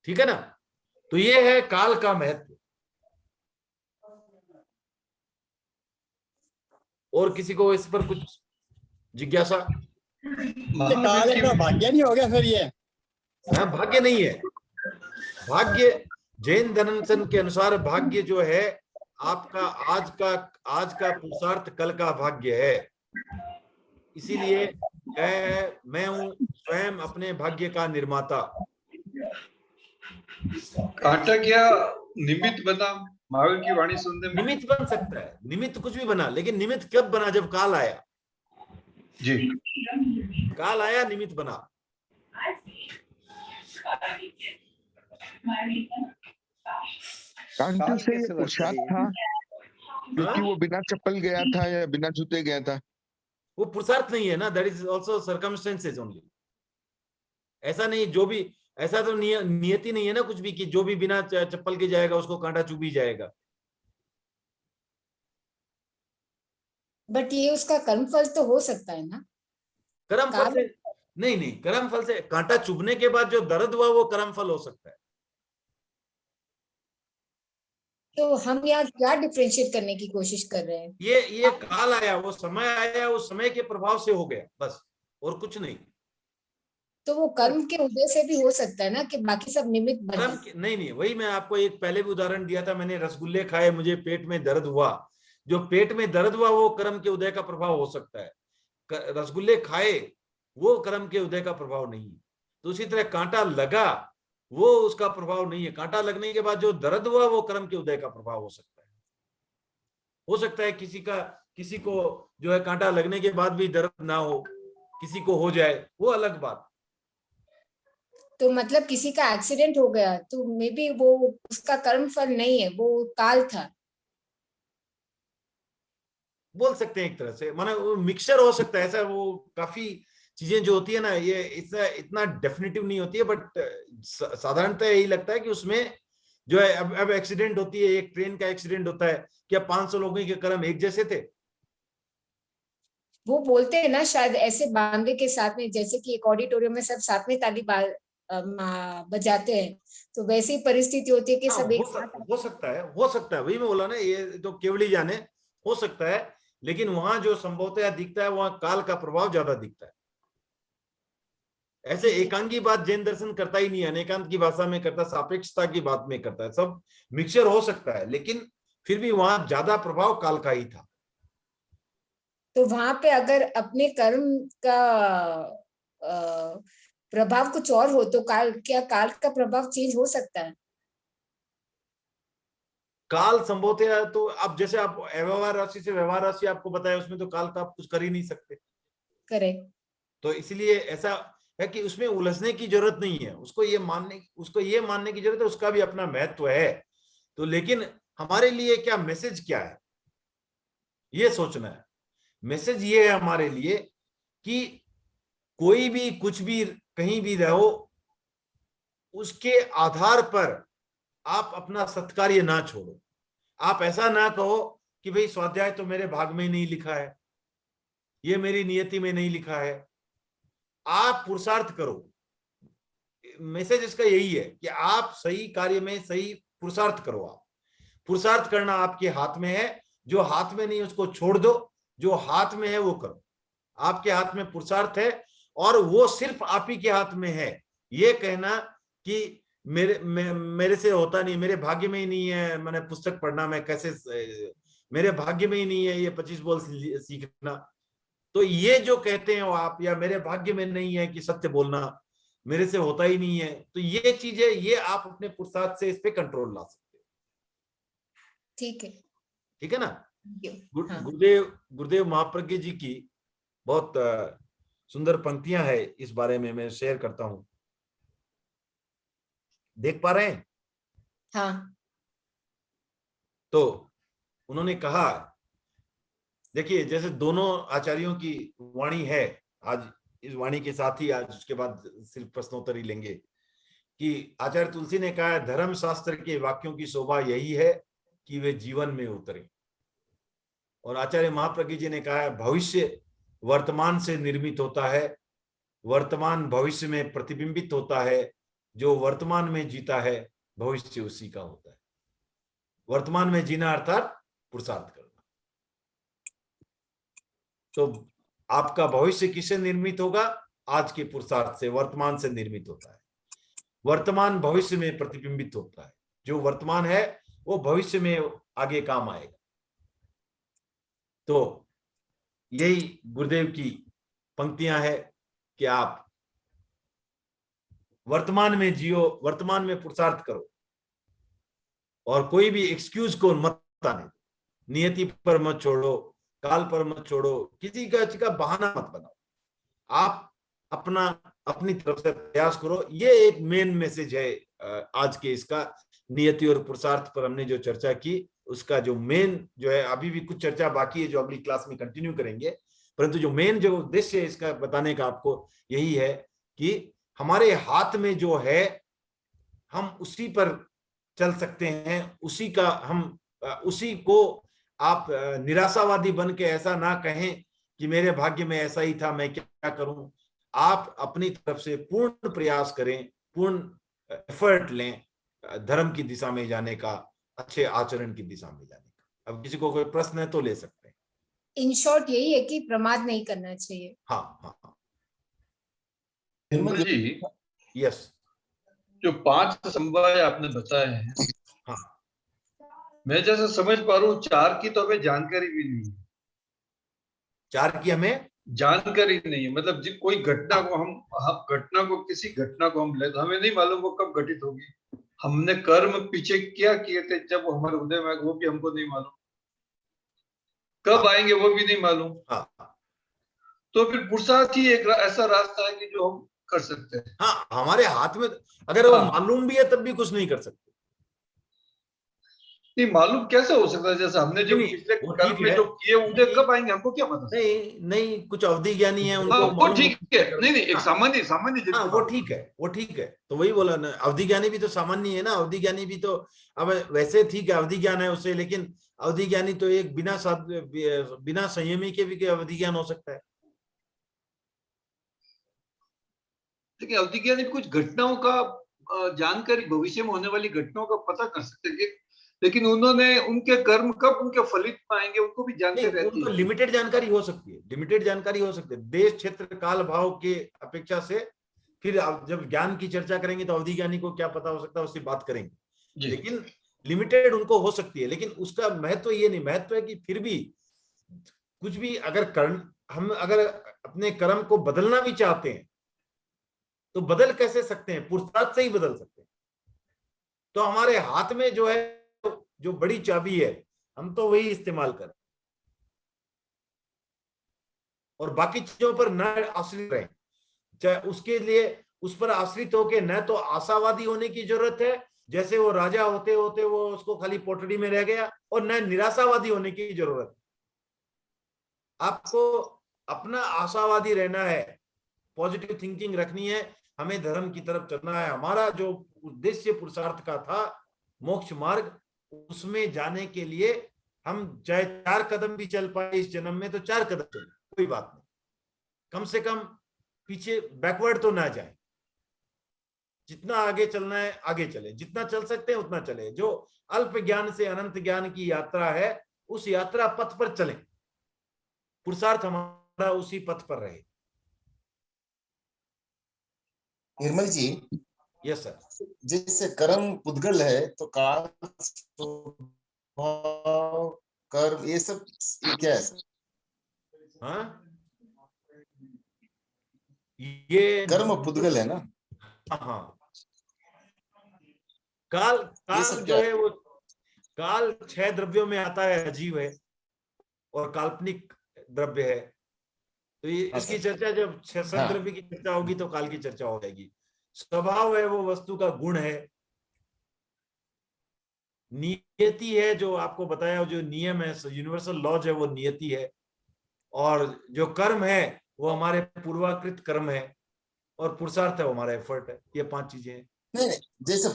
ठीक है ना? तो ये है काल का महत्व। और किसी को इस पर कुछ जिज्ञासा?
काल का भाग्य नहीं हो गया फिर ये?
भाग्य नहीं है। भाग्य जैन दर्शन के अनुसार भाग्य जो है आपका आज का पुरुषार्थ कल का भाग्य है। इसीलिए मैं हूं स्वयं अपने भाग्य का निर्माता।
कांटा क्या निमित्त बना? महावीर की वाणी सुनने में
निमित्त बन सकता है, निमित्त कुछ भी बना, लेकिन निमित्त कब बना? जब काल आया
जी,
काल आया निमित्त बना।
कांटे से ये पुरुषार्थ था क्योंकि वो बिना चप्पल गया था या बिना जूते गया था?
वो पुरुषार्थ नहीं है ना, that is also circumstances only. ऐसा नहीं, जो भी ऐसा तो नियति नहीं है ना कुछ भी कि जो भी बिना चप्पल के जाएगा उसको कांटा चुभ ही जाएगा।
बट ये उसका कर्मफल तो हो सकता है ना?
कर्म फल से नहीं, कर्म फल से कांटा चुभने के बाद जो दर्द हुआ वो कर्म फल हो सकता है।
तो हम यहाँ क्या डिफरेंशिएट करने की कोशिश कर रहे हैं?
ये काल आया, वो समय आया, उस समय के प्रभाव से हो गया, बस, और कुछ नहीं।
तो वो कर्म के उदय से भी हो सकता है ना कि बाकी सब निमित्त बने?
नहीं, वही मैं आपको एक पहले भी उदाहरण दिया था मैंने। रसगुल्ले खाए, मुझे पेट में दर्द हुआ, जो पेट में दर्द हुआ वो कर्म के उदय का प्रभाव हो सकता है। रसगुल्ले खाए वो कर्म के उदय का प्रभाव नहीं है। तो उसी तरह कांटा लगा वो उसका प्रभाव नहीं है। कांटा लगने के बाद जो दर्द हुआ वो कर्म के उदय का प्रभाव हो सकता है। हो सकता है किसी को जो है कांटा लगने के बाद भी दर्द ना हो, किसी को हो जाए, वो अलग बात।
तो मतलब किसी का एक्सीडेंट हो गया तो मे बी वो उसका कर्म फल नहीं है, वो काल था,
बोल सकते हैं एक तरह से। माने वो मिक्सचर हो सकता है ऐसा। वो काफी चीजें जो होती है ना, ये इतना डेफिनेटिव नहीं होती है, बट साधारणतः यही लगता है कि उसमें जो है अब एक्सीडेंट होती है, एक ट्रेन का एक्सीडेंट होता है, क्या 500 लोगों के कर्म एक जैसे थे?
वो बोलते हैं ना शायद ऐसे बांधे के साथ में, जैसे कि एक ऑडिटोरियम में सब साथ में ताली बजाते हैं, तो वैसी परिस्थिति होती है कि सब एक साथ।
हो सकता है, वही मैं बोला ना, ये तो केवल ही जाने, हो सकता है। लेकिन वहां जो संभवतः दिखता है वहां काल का प्रभाव ज्यादा दिखता है। ऐसे एकांगी बात जैन दर्शन करता ही नहीं है, अनेकांत की भाषा में करता, सापेक्षता की बात में करता है। सब मिक्सचर हो सकता है, लेकिन फिर भी वहां ज्यादा प्रभाव काल का ही था।
तो वहां पे अगर अपने कर्म का प्रभाव कुछ और हो तो काल का प्रभाव चेंज हो सकता है?
काल संभवतः तो अब जैसे आप व्यवहार राशि से व्यवहार राशि आपको बताया, उसमें तो काल का आप कुछ कर ही नहीं सकते।
करेक्ट।
तो इसलिए ऐसा है कि उसमें उलझने की जरूरत नहीं है। उसको ये मानने की जरूरत है, उसका भी अपना महत्व है। तो लेकिन हमारे लिए क्या मैसेज क्या है, ये सोचना है। मैसेज ये है हमारे लिए कि कोई भी कुछ भी कहीं भी रहो, उसके आधार पर आप अपना सत्कार्य ना छोड़ो। आप ऐसा ना कहो कि भाई स्वाध्याय तो मेरे भाग में नहीं लिखा है, ये मेरी नियति में नहीं लिखा है। आप पुरुषार्थ करो। मैसेज इसका यही है कि आप सही कार्य में सही पुरुषार्थ करो। आप पुरुषार्थ करना आपके हाथ में है। जो हाथ में नहीं उसको छोड़ दो, जो हाथ में है वो करो। आपके हाथ में पुरुषार्थ है और वो सिर्फ आप ही के हाथ में है। ये कहना कि मेरे से होता नहीं, मेरे भाग्य में ही नहीं है मैंने पुस्तक पढ़ना, मैं कैसे, मेरे भाग्य में ही नहीं है ये 25 बॉल सीखना। तो ये जो कहते हैं आप, या मेरे भाग्य में नहीं है कि सत्य बोलना, मेरे से होता ही नहीं है, तो ये चीजें, ये आप अपने पुरुषार्थ से इस पे कंट्रोल ला सकते हो। ठीक है ना। गुरुदेव महाप्रज्ञ जी की बहुत सुंदर पंक्तियां है, इस बारे में मैं शेयर करता हूं। देख पा रहे हैं?
हाँ।
तो उन्होंने कहा, देखिए जैसे दोनों आचार्यों की वाणी है, आज इस वाणी के साथ ही आज उसके बाद सिर्फ प्रश्नोत्तर ही लेंगे, कि आचार्य तुलसी ने कहा, धर्म शास्त्र के वाक्यों की शोभा यही है कि वे जीवन में उतरे। और आचार्य महाप्रज्ञ जी ने कहा, भविष्य वर्तमान से निर्मित होता है, वर्तमान भविष्य में प्रतिबिंबित होता है, जो वर्तमान में जीता है भविष्य उसी का होता है। वर्तमान में जीना अर्थात पुरुषार्थ करना। तो आपका भविष्य किससे निर्मित होगा? आज के पुरुषार्थ से, वर्तमान से निर्मित होता है। वर्तमान भविष्य में प्रतिबिंबित होता है, जो वर्तमान है वो भविष्य में आगे काम आएगा। तो यही गुरुदेव की पंक्तियां है कि आप वर्तमान में जियो, वर्तमान में पुरुषार्थ करो, और कोई भी एक्सक्यूज को मत आने, नियति पर मत छोड़ो, काल पर मत छोड़ो, किसी का बहाना मत बनाओ। आप अपनी तरफ से प्रयास करो। ये एक मेन मैसेज है आज के इसका, नियति और पुरुषार्थ पर हमने जो चर्चा की, उसका जो मेन जो है, अभी भी कुछ चर्चा बाकी है जो अगली क्लास में कंटिन्यू करेंगे, परंतु जो मेन जो उद्देश्य है इसका बताने का आपको यही है कि हमारे हाथ में जो है हम उसी पर चल सकते हैं, उसी को आप निराशावादी बन के ऐसा ना कहें कि मेरे भाग्य में ऐसा ही था, मैं क्या करूं। आप अपनी तरफ से पूर्ण प्रयास करें, पूर्ण एफर्ट लें धर्म की दिशा में जाने का, अच्छे आचरण की दिशा में जाने का। अब किसी को कोई प्रश्न है तो ले सकते हैं।
इन शॉर्ट यही है कि प्रमाद नहीं करना चाहिए।
हाँ।
जी,
यस,
जो 5 समवाय आपने बताए हैं,
हाँ,
मैं जैसा समझ पा रहा हूँ 4 की तो हमें जानकारी भी नहीं है।
4 की हमें
जानकारी नहीं है, मतलब कोई घटना को हम किसी घटना को हम ले तो हमें नहीं मालूम वो कब घटित होगी। हमने कर्म पीछे क्या किए थे जब वो हमारे उदय में, वो भी हमको नहीं मालूम, कब आएंगे वो भी नहीं मालूम। तो फिर पुरुषार्थ ही एक ऐसा रास्ता है कि जो हम कर सकते हैं।
हाँ, हमारे हाथ में अगर वो मालूम भी है तब भी कुछ नहीं कर सकते।
नहीं मालूम कैसे हो सकता है? जैसे हमने जो पिछले कर्म में जो किए उदय कब आएंगे हमको क्या पता?
नहीं कुछ अवधि ज्ञानी है उनको
वो ठीक है, नहीं एक सामान्य
वो ठीक है। तो वही बोला ना, अवधि ज्ञानी भी तो सामान्य है ना। अवधि ज्ञानी भी तो, अब वैसे ठीक है अवधि ज्ञान है उससे, लेकिन अवधि ज्ञानी तो एक बिना संयमी के भी अवधि ज्ञान हो सकता है।
लेकिन अवधि ज्ञानी कुछ घटनाओं का जानकारी, भविष्य में होने वाली घटनाओं का पता कर सकते हैं, लेकिन उन्होंने उनके कर्म कब उनके फलित पाएंगे उनको भी जानते रहती है।
लिमिटेड जानकारी हो सकती है, देश क्षेत्र काल भाव के अपेक्षा से। फिर जब ज्ञान की चर्चा करेंगे तो अवधि ज्ञानी को क्या पता हो सकता है उससे बात करेंगे, लेकिन लिमिटेड उनको हो सकती है। लेकिन उसका महत्व ये नहीं, महत्व है कि फिर भी कुछ भी अगर हम अगर अपने कर्म को बदलना भी चाहते हैं तो बदल कैसे सकते हैं? पुरुषार्थ से ही बदल सकते हैं। तो हमारे हाथ में जो है, जो बड़ी चाबी है, हम तो वही इस्तेमाल करें और बाकी चीजों पर न आश्रित रहें। चाहे उसके लिए उस पर आश्रित होके न तो आशावादी होने की जरूरत है, जैसे वो राजा होते होते वो उसको खाली पोटड़ी में रह गया, और न निराशावादी होने की जरूरत है। आपको अपना आशावादी रहना है, पॉजिटिव थिंकिंग रखनी है, हमें धर्म की तरफ चलना है। हमारा जो उद्देश्य पुरुषार्थ का था, मोक्ष मार्ग, उसमें जाने के लिए हम चाहे 4 कदम भी चल पाए इस जन्म में तो 4 कदम चले, कोई बात नहीं, कम से कम पीछे बैकवर्ड तो ना जाए। जितना आगे चलना है आगे चले, जितना चल सकते हैं उतना चले। जो अल्प ज्ञान से अनंत ज्ञान की यात्रा है, उस यात्रा पथ पर चलें, पुरुषार्थ हमारा उसी पथ पर रहे।
निर्मल जी,
यस सर।
जैसे कर्म पुद्गल है तो काल स्वभाव कर्म ये सब ये क्या है सर?
हाँ, ये
कर्म पुद्गल है ना?
हाँ, काल
ये
काल
सब
जो
क्या
है वो काल 6 द्रव्यों में आता है, अजीब है और काल्पनिक द्रव्य है। तो ये
हाँ
इसकी
सर।
चर्चा जब 6
हाँ
द्रव्य की चर्चा होगी तो काल की चर्चा हो जाएगी। स्वभाव है वो वस्तु का गुण है। नियति है जो आपको बताया, जो नियम है, यूनिवर्सल लॉज है, वो नियति है। और जो कर्म है वो हमारे पूर्वाकृत कर्म है, और पुरुषार्थ है वो हमारा एफर्ट है। ये 5 चीजें हैं।
नहीं, जैसे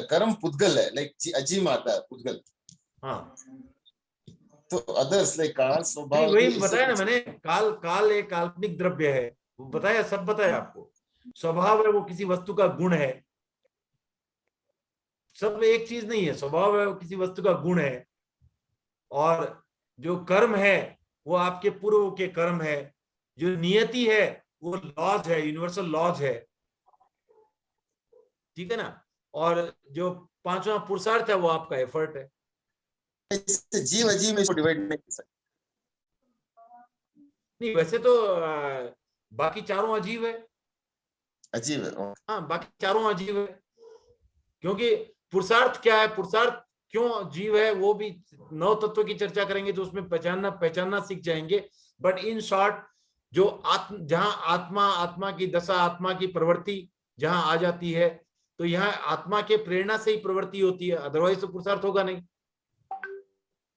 कर्म पुद्गल है, लाइक अजीम आता है पुद्गल,
हाँ,
तो अदर्स लाइक काल
नहीं
स्वभाव
वही
ये इससे
बताया ना
कुछ
मैंने, काल एक काल्पनिक द्रव्य है, वो बताया, सब बताया आपको। स्वभाव है वो किसी वस्तु का गुण है। सब एक चीज नहीं है, स्वभाव है वो किसी वस्तु का गुण है। और जो कर्म है वो आपके पूर्व के कर्म है। जो नियति है वो लॉज है, यूनिवर्सल लॉज है, ठीक है ना। और जो 5वां पुरुषार्थ है वो आपका एफर्ट है।
इससे जीव अजीव में इसको डिवाइड नहीं कर सकते।
नहीं वैसे तो बाकी चारों अजीब है।
अजीब है।
हाँ, बाकी चारों अजीब है, क्योंकि पुरुषार्थ क्या है, पुरुषार्थ क्यों जीव है, वो भी 9 तत्व की चर्चा करेंगे तो उसमें पहचानना सीख जाएंगे। बट इन शॉर्ट, जो जहां आत्मा की दशा, आत्मा की प्रवृत्ति जहां आ जाती है, तो यहाँ आत्मा के प्रेरणा से ही प्रवृत्ति होती है, अदरवाइज तो पुरुषार्थ होगा नहीं।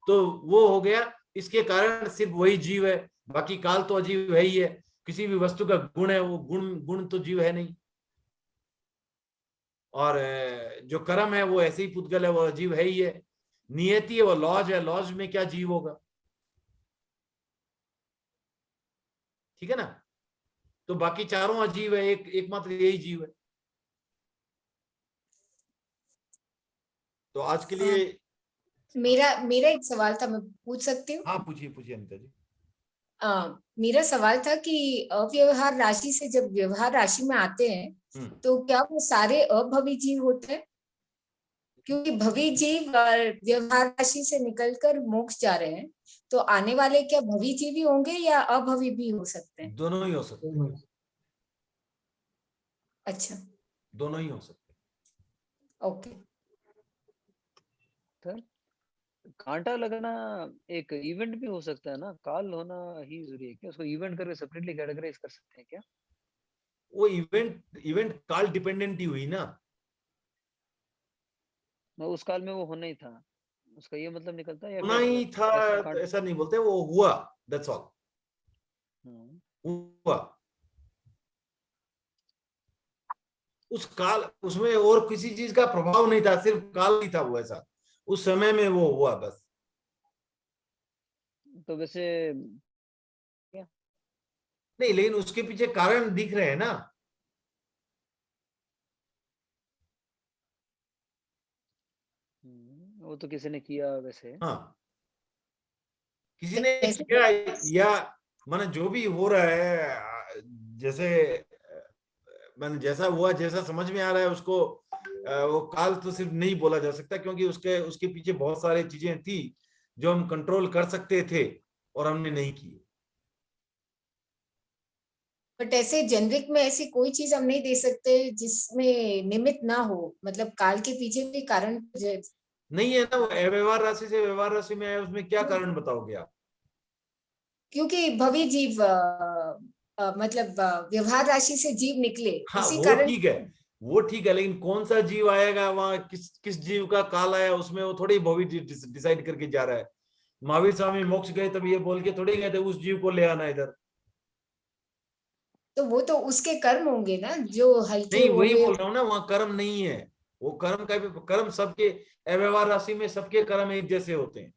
तो वो हो गया, इसके कारण सिर्फ वही जीव है, बाकी काल तो अजीब है ही है। किसी भी वस्तु का गुण है, वो गुण तो जीव है नहीं। और जो कर्म है वो ऐसे ही पुद्गल है, वो अजीब है ही है। नियति है वो लॉज है, लॉज में क्या जीव होगा, ठीक है ना। तो बाकी चारों अजीब है, एकमात्र यही जीव है। तो आज के लिए
मेरा मेरा एक सवाल था, मैं पूछ सकती हूँ?
हाँ, पूछिए पूछिए अनिता जी।
मेरा सवाल था कि अव्यवहार राशि से जब व्यवहार राशि में आते हैं तो क्या वो सारे अभवी जीव होते हैं? क्योंकि भवी जीव व्यवहार राशि से निकलकर मोक्ष जा रहे हैं, तो आने वाले क्या भवी जीव ही होंगे या अभवी भी हो सकते हैं?
दोनों ही हो सकते हैं।
अच्छा,
दोनों ही हो सकते हैं।
ओके।
सर, कांटा लगना एक इवेंट भी हो सकता है ना, काल होना ही जरूरी है क्या? उसको इवेंट करके सेपरेटली कैटेगराइज कर सकते हैं क्या?
वो इवेंट काल डिपेंडेंट ही हुई ना।
उस काल में वो होना ही था, उसका ये मतलब निकलता है, या
होना
फिर
ही था तो ऐसा नहीं बोलते, वो हुआ, दैट्स ऑल। हुआ उस काल, उसमें और किसी चीज का प्रभाव नहीं था, सिर्फ काल ही था वो ऐसा, उस समय में वो हुआ बस।
तो वैसे क्या?
नहीं, लेकिन उसके पीछे कारण दिख रहे हैं ना।
वो तो किसी ने किया वैसे।
हाँ, किसी ने किया, या माने जो भी हो रहा है, जैसे मैंने जैसा हुआ, जैसा समझ में आ रहा है उसको, वो काल तो सिर्फ नहीं बोला जा सकता, क्योंकि उसके पीछे बहुत सारी चीजें थी जो हम कंट्रोल कर सकते थे और हमने नहीं की।
बट ऐसे जेनरिक में ऐसी कोई चीज हम नहीं दे सकते जिसमें निमित्त ना हो, मतलब काल के पीछे भी कारण
नहीं है ना। वो व्यवहार राशि से व्यवहार राशि में है, उसमें क्या कारण बताओगे आप?
क्योंकि भवी जीव मतलब व्यवहार राशि से जीव निकले,
हाँ,
इसी
वो
कारण।
ठीक है, वो ठीक है, लेकिन कौन सा जीव आएगा वहां, किस जीव का काल आया, उसमें वो थोड़ी भविष्य डिसाइड करके जा रहा है। महावीर स्वामी मोक्ष गए तब ये बोल के थोड़ी गए थे उस जीव को ले आना इधर।
तो वो तो उसके कर्म होंगे ना जो हल्के
नहीं, वही
हुए।
बोल रहा हूँ ना, वहां कर्म नहीं है। वो कर्म का भी, कर्म सबके, अव्यवहार राशि में सबके कर्म एक जैसे होते हैं।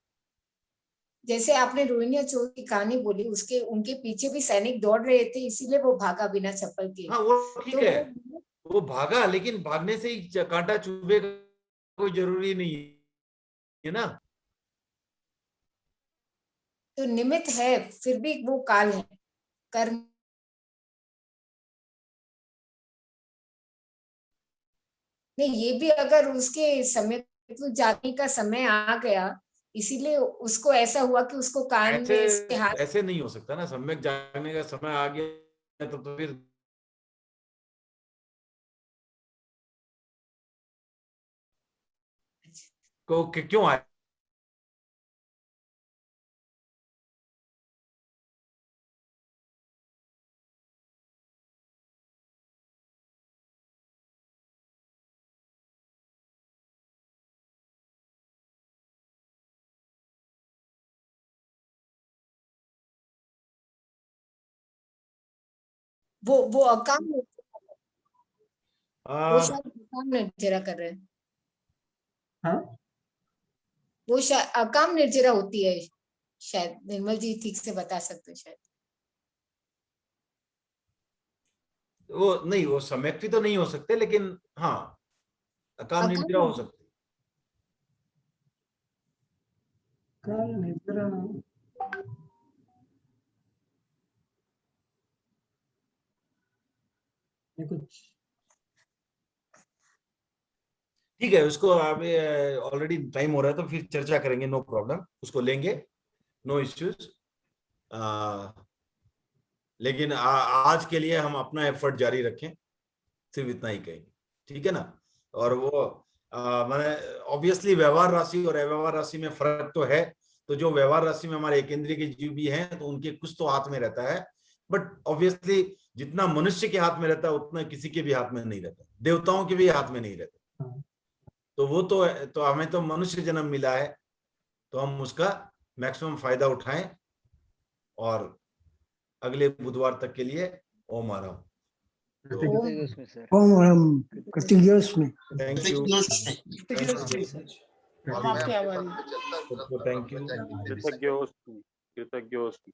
जैसे आपने रोहिणी चोर की कहानी बोली, उसके उनके पीछे भी सैनिक दौड़ रहे थे, इसीलिए वो भागा बिना चप्पल के।
हाँ, वो ठीक
तो
है, वो भागा, लेकिन भागने से ही कांटा चुभेगा कोई जरूरी नहीं है ना।
तो निमित्त है, फिर भी वो काल है, कर्म। नहीं, ये भी अगर उसके समय जाने का समय आ गया, इसीलिए उसको ऐसा हुआ कि उसको कान में इसके हाथ,
ऐसे नहीं हो सकता ना, सम्यक जागने का समय आ गया तो फिर क्यों आए?
वो अकाम वो शायद अकाम निर्जरा कर रहे हैं।
हाँ,
वो शायद अकाम निर्जरा होती है शायद, निर्मल जी ठीक से बता सकते हैं शायद।
वो नहीं, वो सम्यक भी तो नहीं हो सकते, लेकिन हाँ अकाम निद्रा हो सकती है।
काल निद्रा कुछ
ठीक है, उसको अभी ऑलरेडी टाइम हो रहा है तो फिर चर्चा करेंगे, नो प्रॉब्लम, उसको लेंगे, नो इश्यूज। लेकिन आज के लिए हम अपना एफर्ट जारी रखें, सिर्फ इतना ही कहेंगे, ठीक है ना। और वो मैंने ऑब्वियसली व्यवहार राशि और अव्यवहार राशि में फर्क तो है, तो जो व्यवहार राशि में हमारे एक इंद्रिय के जीव भी हैं तो उनके कुछ तो हाथ में रहता है, बट ऑब्वियसली जितना मनुष्य के हाथ में रहता है उतना किसी के भी हाथ में नहीं रहता, देवताओं के भी हाथ में नहीं रहता। तो वो तो हमें तो मनुष्य जन्म मिला है, तो हम उसका मैक्सिमम फायदा उठाएं। और अगले बुधवार तक के लिए ओम आ रहा हूं।
ओम कृतज्ञोस्मि।
Thank you,
कृतज्ञोस्मि।